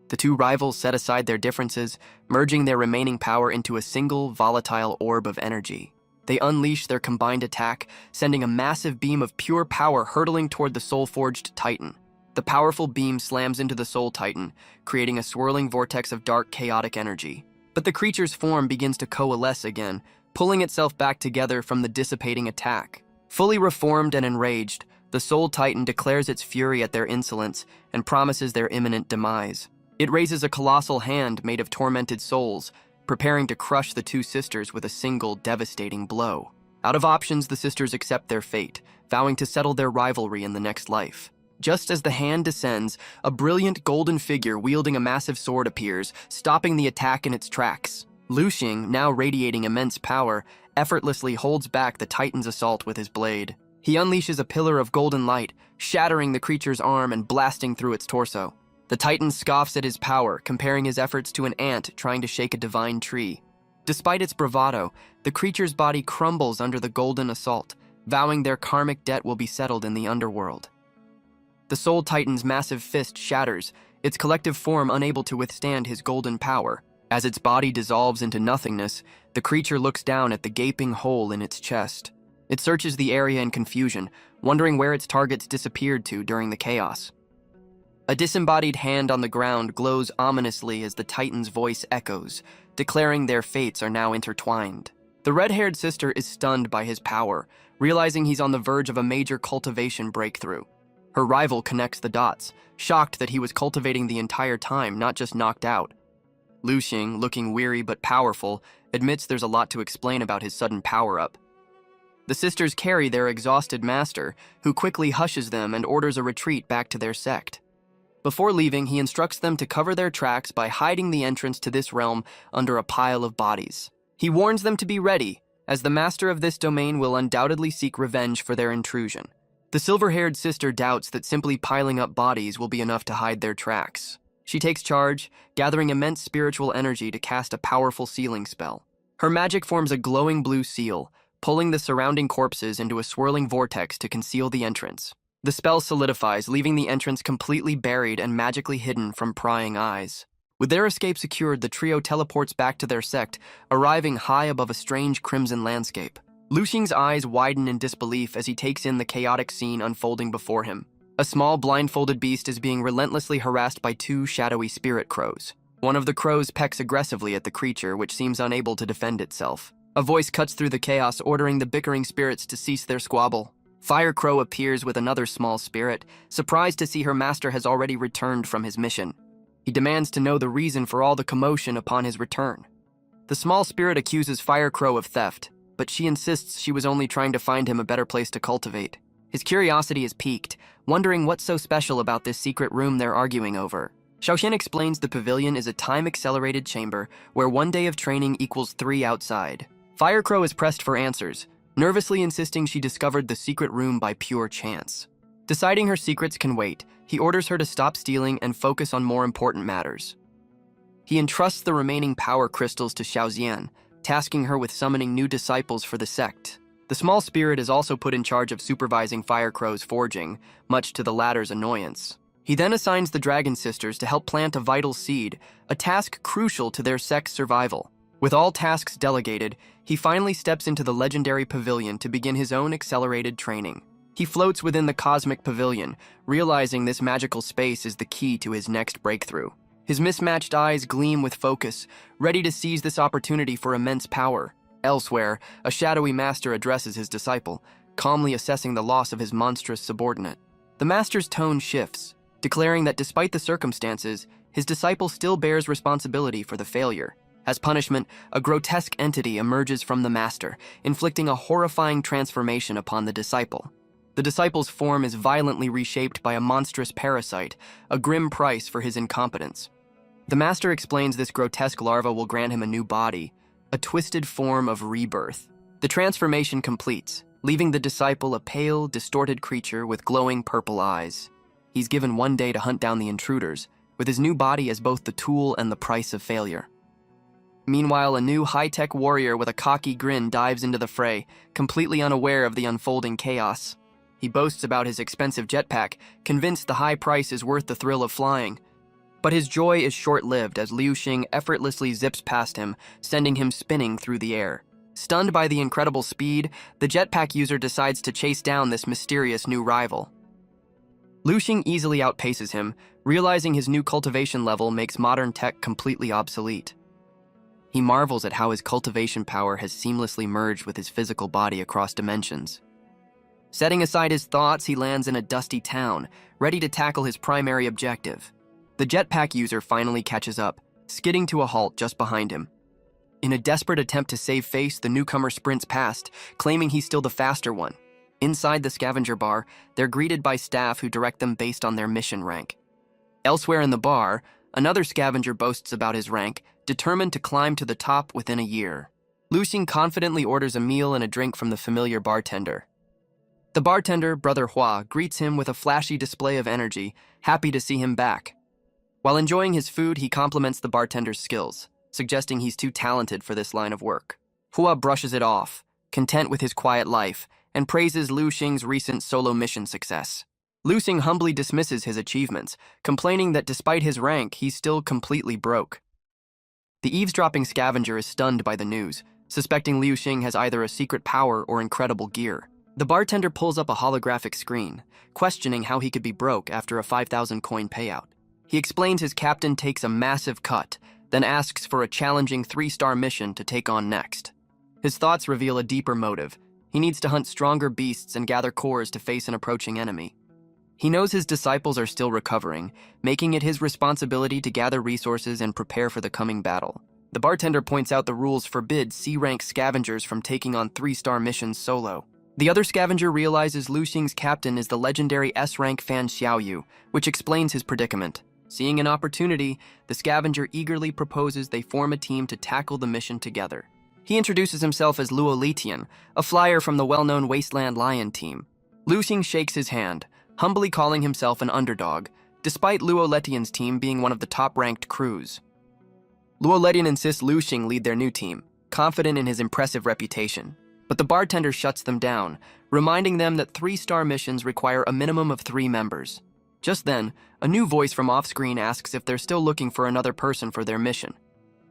The two rivals set aside their differences, merging their remaining power into a single, volatile orb of energy. They unleash their combined attack, sending a massive beam of pure power hurtling toward the soul-forged Titan. The powerful beam slams into the Soul Titan, creating a swirling vortex of dark, chaotic energy. But the creature's form begins to coalesce again, pulling itself back together from the dissipating attack. Fully reformed and enraged, the Soul Titan declares its fury at their insolence and promises their imminent demise. It raises a colossal hand made of tormented souls, preparing to crush the two sisters with a single devastating blow. Out of options, the sisters accept their fate, vowing to settle their rivalry in the next life. Just as the hand descends, a brilliant golden figure wielding a massive sword appears, stopping the attack in its tracks. Lu Xing, now radiating immense power, effortlessly holds back the Titan's assault with his blade. He unleashes a pillar of golden light, shattering the creature's arm and blasting through its torso. The Titan scoffs at his power, comparing his efforts to an ant trying to shake a divine tree. Despite its bravado, the creature's body crumbles under the golden assault, vowing their karmic debt will be settled in the underworld. The Soul Titan's massive fist shatters, its collective form unable to withstand his golden power. As its body dissolves into nothingness, the creature looks down at the gaping hole in its chest. It searches the area in confusion, wondering where its targets disappeared to during the chaos. A disembodied hand on the ground glows ominously as the Titan's voice echoes, declaring their fates are now intertwined. The red-haired sister is stunned by his power, realizing he's on the verge of a major cultivation breakthrough. Her rival connects the dots, shocked that he was cultivating the entire time, not just knocked out. Lu Xing, looking weary but powerful, admits there's a lot to explain about his sudden power-up. The sisters carry their exhausted master, who quickly hushes them and orders a retreat back to their sect. Before leaving, he instructs them to cover their tracks by hiding the entrance to this realm under a pile of bodies. He warns them to be ready, as the master of this domain will undoubtedly seek revenge for their intrusion. The silver-haired sister doubts that simply piling up bodies will be enough to hide their tracks. She takes charge, gathering immense spiritual energy to cast a powerful sealing spell. Her magic forms a glowing blue seal, pulling the surrounding corpses into a swirling vortex to conceal the entrance. The spell solidifies, leaving the entrance completely buried and magically hidden from prying eyes. With their escape secured, the trio teleports back to their sect, arriving high above a strange crimson landscape. Lu Xing's eyes widen in disbelief as he takes in the chaotic scene unfolding before him. A small blindfolded beast is being relentlessly harassed by two shadowy spirit crows. One of the crows pecks aggressively at the creature, which seems unable to defend itself. A voice cuts through the chaos, ordering the bickering spirits to cease their squabble. Fire Crow appears with another small spirit, surprised to see her master has already returned from his mission. He demands to know the reason for all the commotion upon his return. The small spirit accuses Fire Crow of theft, but she insists she was only trying to find him a better place to cultivate. His curiosity is piqued, wondering what's so special about this secret room they're arguing over. Xiaoxian explains the pavilion is a time-accelerated chamber where 1 day of training equals 3 outside. Fire Crow is pressed for answers, nervously insisting she discovered the secret room by pure chance. Deciding her secrets can wait, he orders her to stop stealing and focus on more important matters. He entrusts the remaining power crystals to Xiaoxian, tasking her with summoning new disciples for the sect. The small spirit is also put in charge of supervising Fire Crow's forging, much to the latter's annoyance. He then assigns the Dragon Sisters to help plant a vital seed, a task crucial to their sect's survival. With all tasks delegated, he finally steps into the legendary pavilion to begin his own accelerated training. He floats within the cosmic pavilion, realizing this magical space is the key to his next breakthrough. His mismatched eyes gleam with focus, ready to seize this opportunity for immense power. Elsewhere, a shadowy master addresses his disciple, calmly assessing the loss of his monstrous subordinate. The master's tone shifts, declaring that despite the circumstances, his disciple still bears responsibility for the failure. As punishment, a grotesque entity emerges from the master, inflicting a horrifying transformation upon the disciple. The disciple's form is violently reshaped by a monstrous parasite, a grim price for his incompetence. The master explains this grotesque larva will grant him a new body, a twisted form of rebirth. The transformation completes, leaving the disciple a pale, distorted creature with glowing purple eyes. He's given 1 day to hunt down the intruders, with his new body as both the tool and the price of failure. Meanwhile, a new high-tech warrior with a cocky grin dives into the fray, completely unaware of the unfolding chaos. He boasts about his expensive jetpack, convinced the high price is worth the thrill of flying. But his joy is short-lived as Liu Xing effortlessly zips past him, sending him spinning through the air. Stunned by the incredible speed, the jetpack user decides to chase down this mysterious new rival. Liu Xing easily outpaces him, realizing his new cultivation level makes modern tech completely obsolete. He marvels at how his cultivation power has seamlessly merged with his physical body across dimensions. Setting aside his thoughts, he lands in a dusty town, ready to tackle his primary objective. The jetpack user finally catches up, skidding to a halt just behind him. In a desperate attempt to save face, the newcomer sprints past, claiming he's still the faster one. Inside the scavenger bar, they're greeted by staff who direct them based on their mission rank. Elsewhere in the bar, another scavenger boasts about his rank, determined to climb to the top within a year. Lu Xing confidently orders a meal and a drink from the familiar bartender. The bartender, Brother Hua, greets him with a flashy display of energy, happy to see him back. While enjoying his food, he compliments the bartender's skills, suggesting he's too talented for this line of work. Hua brushes it off, content with his quiet life, and praises Lu Xing's recent solo mission success. Lu Xing humbly dismisses his achievements, complaining that despite his rank, he's still completely broke. The eavesdropping scavenger is stunned by the news, suspecting Liu Xing has either a secret power or incredible gear. The bartender pulls up a holographic screen, questioning how he could be broke after a 5,000 coin payout. He explains his captain takes a massive cut, then asks for a challenging 3-star mission to take on next. His thoughts reveal a deeper motive. He needs to hunt stronger beasts and gather cores to face an approaching enemy. He knows his disciples are still recovering, making it his responsibility to gather resources and prepare for the coming battle. The bartender points out the rules forbid C-rank scavengers from taking on 3-star missions solo. The other scavenger realizes Lu Xing's captain is the legendary S-rank Fan Xiaoyu, which explains his predicament. Seeing an opportunity, the scavenger eagerly proposes they form a team to tackle the mission together. He introduces himself as Luo Letian, a flyer from the well-known Wasteland Lion team. Lu Xing shakes his hand, humbly calling himself an underdog, despite Luo Letian's team being one of the top-ranked crews. Luo Letian insists Lu Xing lead their new team, confident in his impressive reputation. But the bartender shuts them down, reminding them that 3-star missions require a minimum of 3 members. Just then, a new voice from off-screen asks if they're still looking for another person for their mission.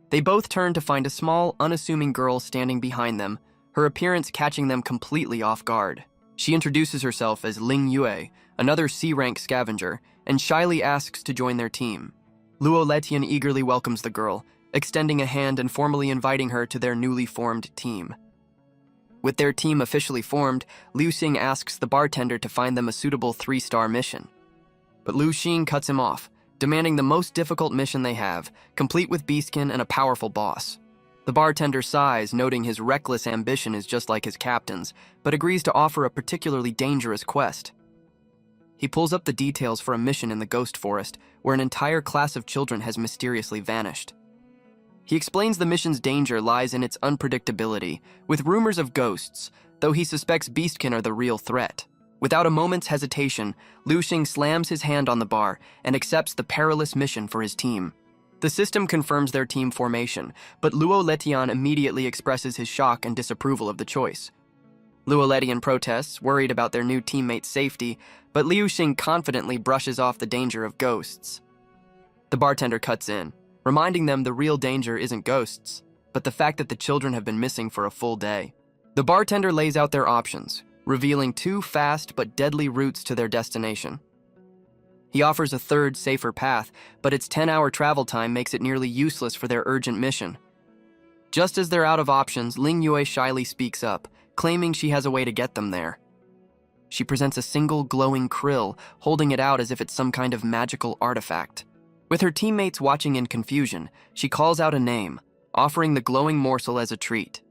They both turn to find a small, unassuming girl standing behind them, her appearance catching them completely off guard. She introduces herself as Ling Yue, another C-rank scavenger, and shyly asks to join their team. Luo Letian eagerly welcomes the girl, extending a hand and formally inviting her to their newly formed team. With their team officially formed, Liu Xing asks the bartender to find them a suitable 3-star mission. But Liu Xing cuts him off, demanding the most difficult mission they have, complete with beastkin and a powerful boss. The bartender sighs, noting his reckless ambition is just like his captain's, but agrees to offer a particularly dangerous quest. He pulls up the details for a mission in the Ghost Forest, where an entire class of children has mysteriously vanished. He explains the mission's danger lies in its unpredictability, with rumors of ghosts, though he suspects beastkin are the real threat. Without a moment's hesitation, Liu Xing slams his hand on the bar and accepts the perilous mission for his team. The system confirms their team formation, but Luo Letian immediately expresses his shock and disapproval of the choice. Luo Letian protests, worried about their new teammate's safety, but Liu Xing confidently brushes off the danger of ghosts. The bartender cuts in, reminding them the real danger isn't ghosts, but the fact that the children have been missing for a full day. The bartender lays out their options, revealing 2 fast but deadly routes to their destination. He offers a third, safer path, but its 10-hour travel time makes it nearly useless for their urgent mission. Just as they're out of options, Ling Yue shyly speaks up, claiming she has a way to get them there. She presents a single glowing krill, holding it out as if it's some kind of magical artifact. With her teammates watching in confusion, she calls out a name, offering the glowing morsel as a treat.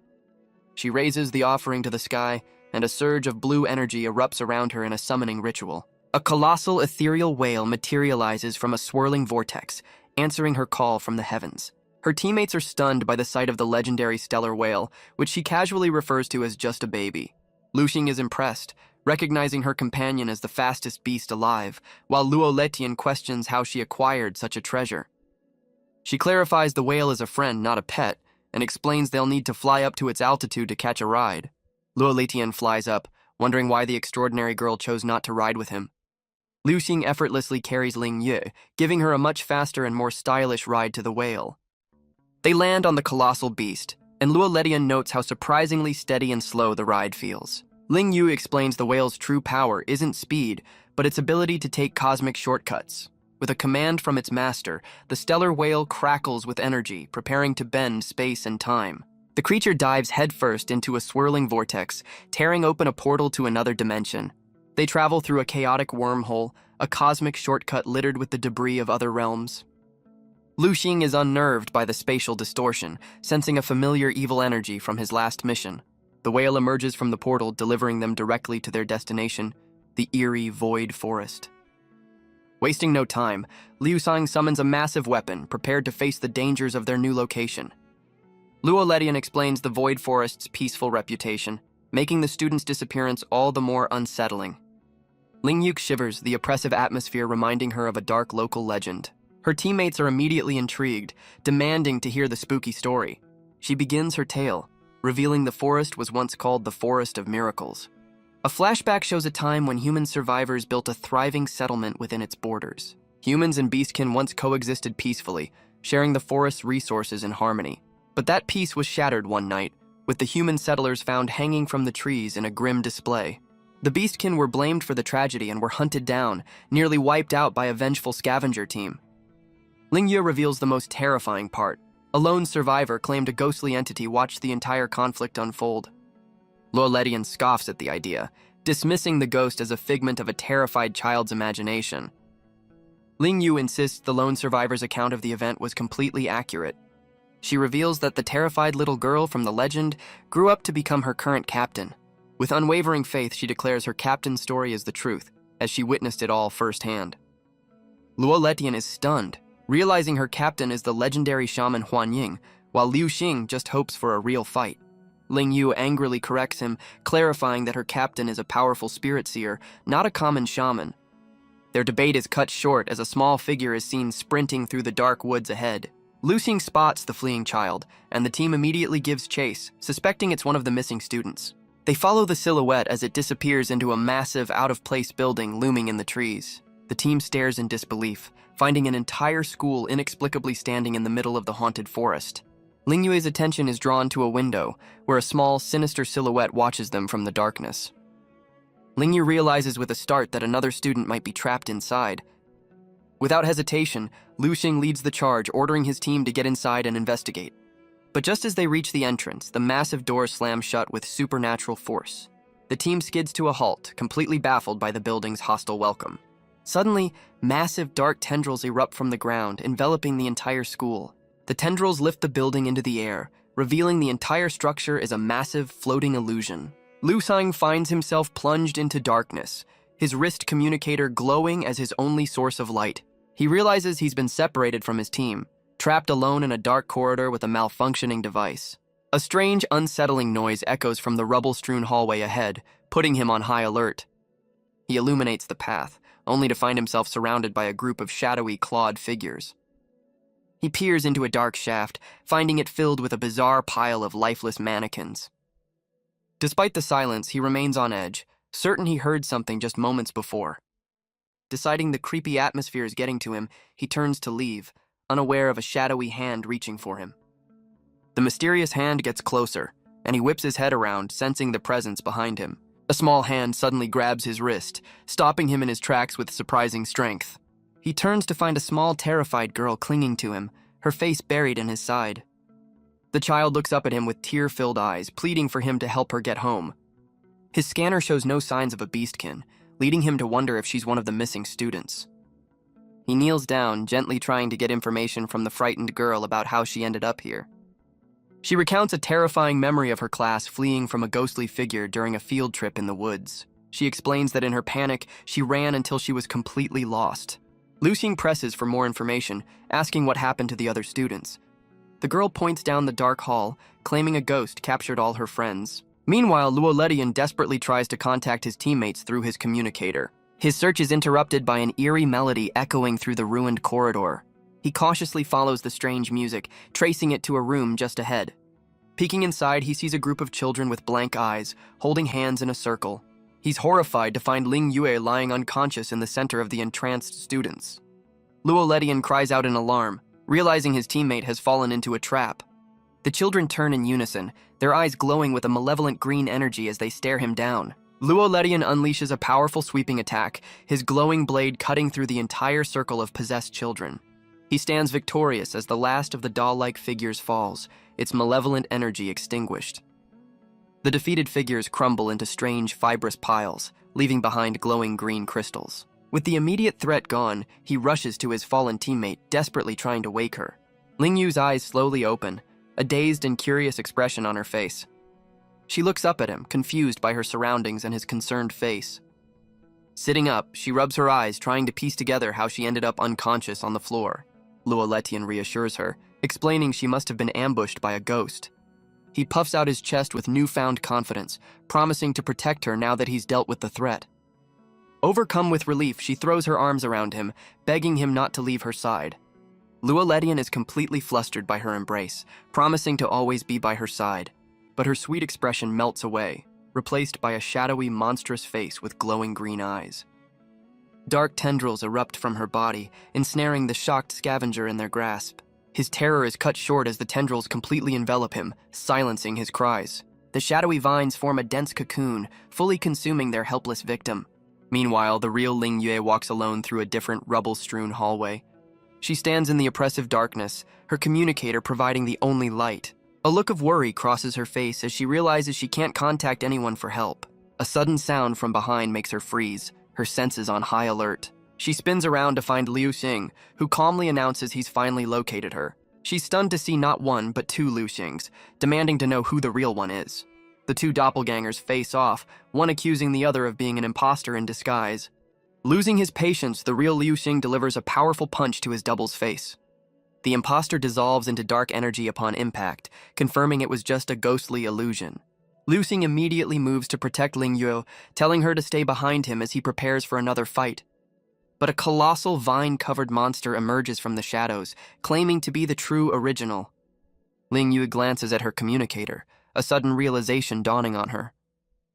She raises the offering to the sky, and a surge of blue energy erupts around her in a summoning ritual. A colossal ethereal whale materializes from a swirling vortex, answering her call from the heavens. Her teammates are stunned by the sight of the legendary stellar whale, which she casually refers to as just a baby. Liu Xing is impressed, recognizing her companion as the fastest beast alive, while Luo Letian questions how she acquired such a treasure. She clarifies the whale is a friend, not a pet, and explains they'll need to fly up to its altitude to catch a ride. Luo Letian flies up, wondering why the extraordinary girl chose not to ride with him. Liu Xing effortlessly carries Ling Yue, giving her a much faster and more stylish ride to the whale. They land on the colossal beast, and Luo Letian notes how surprisingly steady and slow the ride feels. Ling Yue explains the whale's true power isn't speed, but its ability to take cosmic shortcuts. With a command from its master, the stellar whale crackles with energy, preparing to bend space and time. The creature dives headfirst into a swirling vortex, tearing open a portal to another dimension. They travel through a chaotic wormhole, a cosmic shortcut littered with the debris of other realms. Liu Xing is unnerved by the spatial distortion, sensing a familiar evil energy from his last mission. The whale emerges from the portal, delivering them directly to their destination, the eerie void forest. Wasting no time, Liu Xing summons a massive weapon, prepared to face the dangers of their new location. Luo Letian explains the Void Forest's peaceful reputation, making the student's disappearance all the more unsettling. Ling Yue shivers, the oppressive atmosphere reminding her of a dark local legend. Her teammates are immediately intrigued, demanding to hear the spooky story. She begins her tale, revealing the forest was once called the Forest of Miracles. A flashback shows a time when human survivors built a thriving settlement within its borders. Humans and beastkin once coexisted peacefully, sharing the forest's resources in harmony. But that peace was shattered one night, with the human settlers found hanging from the trees in a grim display. The beastkin were blamed for the tragedy and were hunted down, nearly wiped out by a vengeful scavenger team. Ling Yue reveals the most terrifying part. A lone survivor claimed a ghostly entity watched the entire conflict unfold. Luo Letian scoffs at the idea, dismissing the ghost as a figment of a terrified child's imagination. Ling Yue insists the lone survivor's account of the event was completely accurate. She reveals that the terrified little girl from the legend grew up to become her current captain. With unwavering faith, she declares her captain's story is the truth, as she witnessed it all firsthand. Luo Letian is stunned, realizing her captain is the legendary shaman Huan Ying, while Liu Xing just hopes for a real fight. Ling Yue angrily corrects him, clarifying that her captain is a powerful spirit seer, not a common shaman. Their debate is cut short as a small figure is seen sprinting through the dark woods ahead. Lu Xing spots the fleeing child, and the team immediately gives chase, suspecting it's one of the missing students. They follow the silhouette as it disappears into a massive, out-of-place building looming in the trees. The team stares in disbelief, finding an entire school inexplicably standing in the middle of the haunted forest. Ling Yue's attention is drawn to a window, where a small, sinister silhouette watches them from the darkness. Ling Yue realizes with a start that another student might be trapped inside. Without hesitation, Lu Xing leads the charge, ordering his team to get inside and investigate. But just as they reach the entrance, the massive door slams shut with supernatural force. The team skids to a halt, completely baffled by the building's hostile welcome. Suddenly, massive dark tendrils erupt from the ground, enveloping the entire school. The tendrils lift the building into the air, revealing the entire structure is a massive, floating illusion. Lu Xing finds himself plunged into darkness, his wrist communicator glowing as his only source of light. He realizes he's been separated from his team, trapped alone in a dark corridor with a malfunctioning device. A strange, unsettling noise echoes from the rubble-strewn hallway ahead, putting him on high alert. He illuminates the path, only to find himself surrounded by a group of shadowy, clawed figures. He peers into a dark shaft, finding it filled with a bizarre pile of lifeless mannequins. Despite the silence, he remains on edge, certain he heard something just moments before. Deciding the creepy atmosphere is getting to him, he turns to leave, unaware of a shadowy hand reaching for him. The mysterious hand gets closer, and he whips his head around, sensing the presence behind him. A small hand suddenly grabs his wrist, stopping him in his tracks with surprising strength. He turns to find a small, terrified girl clinging to him, her face buried in his side. The child looks up at him with tear-filled eyes, pleading for him to help her get home. His scanner shows no signs of a beastkin, leading him to wonder if she's one of the missing students. He kneels down, gently trying to get information from the frightened girl about how she ended up here. She recounts a terrifying memory of her class fleeing from a ghostly figure during a field trip in the woods. She explains that in her panic, she ran until she was completely lost. Lu Xing presses for more information, asking what happened to the other students. The girl points down the dark hall, claiming a ghost captured all her friends. Meanwhile, Luo Ledian desperately tries to contact his teammates through his communicator. His search is interrupted by an eerie melody echoing through the ruined corridor. He cautiously follows the strange music, tracing it to a room just ahead. Peeking inside, he sees a group of children with blank eyes, holding hands in a circle. He's horrified to find Ling Yue lying unconscious in the center of the entranced students. Luo Ledian cries out in alarm, realizing his teammate has fallen into a trap. The children turn in unison, their eyes glowing with a malevolent green energy as they stare him down. Luo Ledian unleashes a powerful sweeping attack, his glowing blade cutting through the entire circle of possessed children. He stands victorious as the last of the doll-like figures falls, its malevolent energy extinguished. The defeated figures crumble into strange, fibrous piles, leaving behind glowing green crystals. With the immediate threat gone, he rushes to his fallen teammate, desperately trying to wake her. Ling Yu's eyes slowly open, a dazed and curious expression on her face. She looks up at him, confused by her surroundings and his concerned face. Sitting up, she rubs her eyes, trying to piece together how she ended up unconscious on the floor. Luo Letian reassures her, explaining she must have been ambushed by a ghost. He puffs out his chest with newfound confidence, promising to protect her now that he's dealt with the threat. Overcome with relief, she throws her arms around him, begging him not to leave her side. Luo Ledian is completely flustered by her embrace, promising to always be by her side. But her sweet expression melts away, replaced by a shadowy, monstrous face with glowing green eyes. Dark tendrils erupt from her body, ensnaring the shocked scavenger in their grasp. His terror is cut short as the tendrils completely envelop him, silencing his cries. The shadowy vines form a dense cocoon, fully consuming their helpless victim. Meanwhile, the real Ling Yue walks alone through a different rubble-strewn hallway. She stands in the oppressive darkness, her communicator providing the only light. A look of worry crosses her face as she realizes she can't contact anyone for help. A sudden sound from behind makes her freeze, her senses on high alert. She spins around to find Liu Xing, who calmly announces he's finally located her. She's stunned to see not one, but two Liu Xings, demanding to know who the real one is. The two doppelgangers face off, one accusing the other of being an imposter in disguise. Losing his patience, the real Liu Xing delivers a powerful punch to his double's face. The imposter dissolves into dark energy upon impact, confirming it was just a ghostly illusion. Liu Xing immediately moves to protect Ling Yue, telling her to stay behind him as he prepares for another fight. But a colossal vine-covered monster emerges from the shadows, claiming to be the true original. Ling Yue glances at her communicator, a sudden realization dawning on her.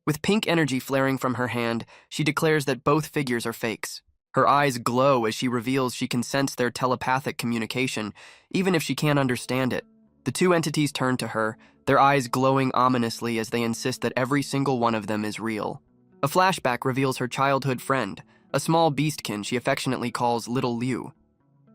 With pink energy flaring from her hand, she declares that both figures are fakes. Her eyes glow as she reveals she can sense their telepathic communication, even if she can't understand it. The two entities turn to her, their eyes glowing ominously as they insist that every single one of them is real. A flashback reveals her childhood friend, a small beastkin she affectionately calls Little Liu.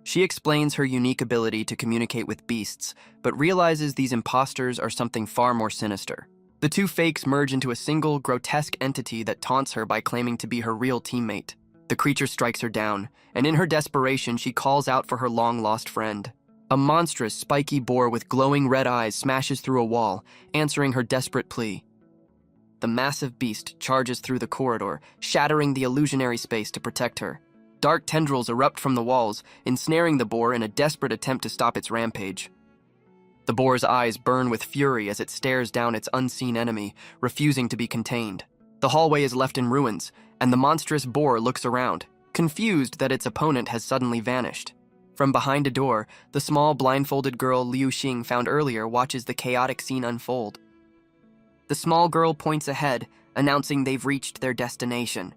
She explains her unique ability to communicate with beasts, but realizes these imposters are something far more sinister. The two fakes merge into a single, grotesque entity that taunts her by claiming to be her real teammate. The creature strikes her down, and in her desperation, she calls out for her long-lost friend. A monstrous, spiky boar with glowing red eyes smashes through a wall, answering her desperate plea. The massive beast charges through the corridor, shattering the illusionary space to protect her. Dark tendrils erupt from the walls, ensnaring the boar in a desperate attempt to stop its rampage. The boar's eyes burn with fury as it stares down its unseen enemy, refusing to be contained. The hallway is left in ruins, and the monstrous boar looks around, confused that its opponent has suddenly vanished. From behind a door, the small blindfolded girl Liu Xing found earlier watches the chaotic scene unfold. The small girl points ahead, announcing they've reached their destination.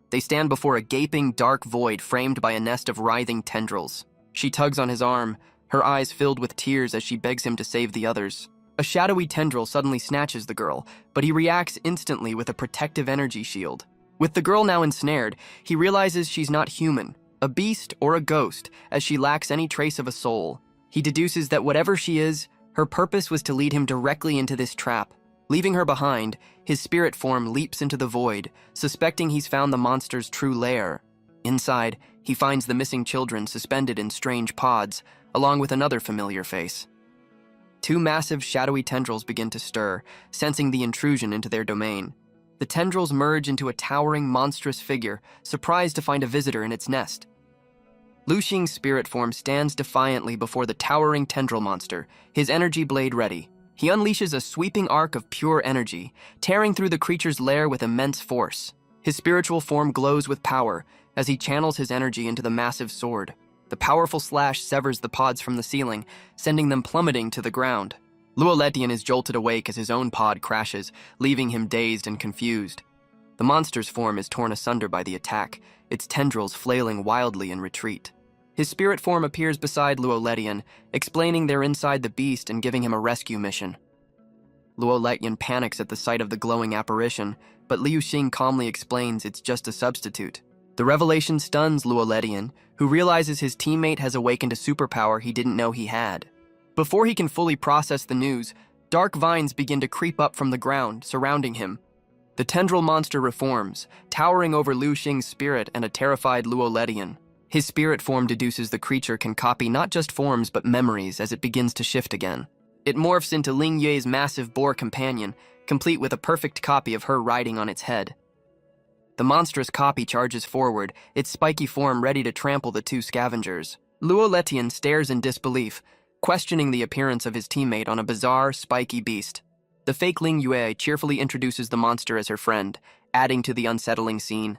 They stand before a gaping, dark void framed by a nest of writhing tendrils. She tugs on his arm, her eyes filled with tears as she begs him to save the others. A shadowy tendril suddenly snatches the girl, but he reacts instantly with a protective energy shield. With the girl now ensnared, he realizes she's not human, a beast or a ghost, as she lacks any trace of a soul. He deduces that whatever she is, her purpose was to lead him directly into this trap. Leaving her behind, his spirit form leaps into the void, suspecting he's found the monster's true lair. Inside, he finds the missing children suspended in strange pods, along with another familiar face. Two massive, shadowy tendrils begin to stir, sensing the intrusion into their domain. The tendrils merge into a towering, monstrous figure, surprised to find a visitor in its nest. Lu Xing's spirit form stands defiantly before the towering tendril monster, his energy blade ready. He unleashes a sweeping arc of pure energy, tearing through the creature's lair with immense force. His spiritual form glows with power as he channels his energy into the massive sword. The powerful slash severs the pods from the ceiling, sending them plummeting to the ground. Luo Letian is jolted awake as his own pod crashes, leaving him dazed and confused. The monster's form is torn asunder by the attack, its tendrils flailing wildly in retreat. His spirit form appears beside Luo Letian, explaining they're inside the beast and giving him a rescue mission. Luo Letian panics at the sight of the glowing apparition, but Liu Xing calmly explains it's just a substitute. The revelation stuns Luo Letian, who realizes his teammate has awakened a superpower he didn't know he had. Before he can fully process the news, dark vines begin to creep up from the ground, surrounding him. The tendril monster reforms, towering over Liu Xing's spirit and a terrified Luo Letian. His spirit form deduces the creature can copy not just forms but memories as it begins to shift again. It morphs into Ling Yue's massive boar companion, complete with a perfect copy of her riding on its head. The monstrous copy charges forward, its spiky form ready to trample the two scavengers. Luo Letian stares in disbelief, questioning the appearance of his teammate on a bizarre, spiky beast. The fake Ling Yue cheerfully introduces the monster as her friend, adding to the unsettling scene.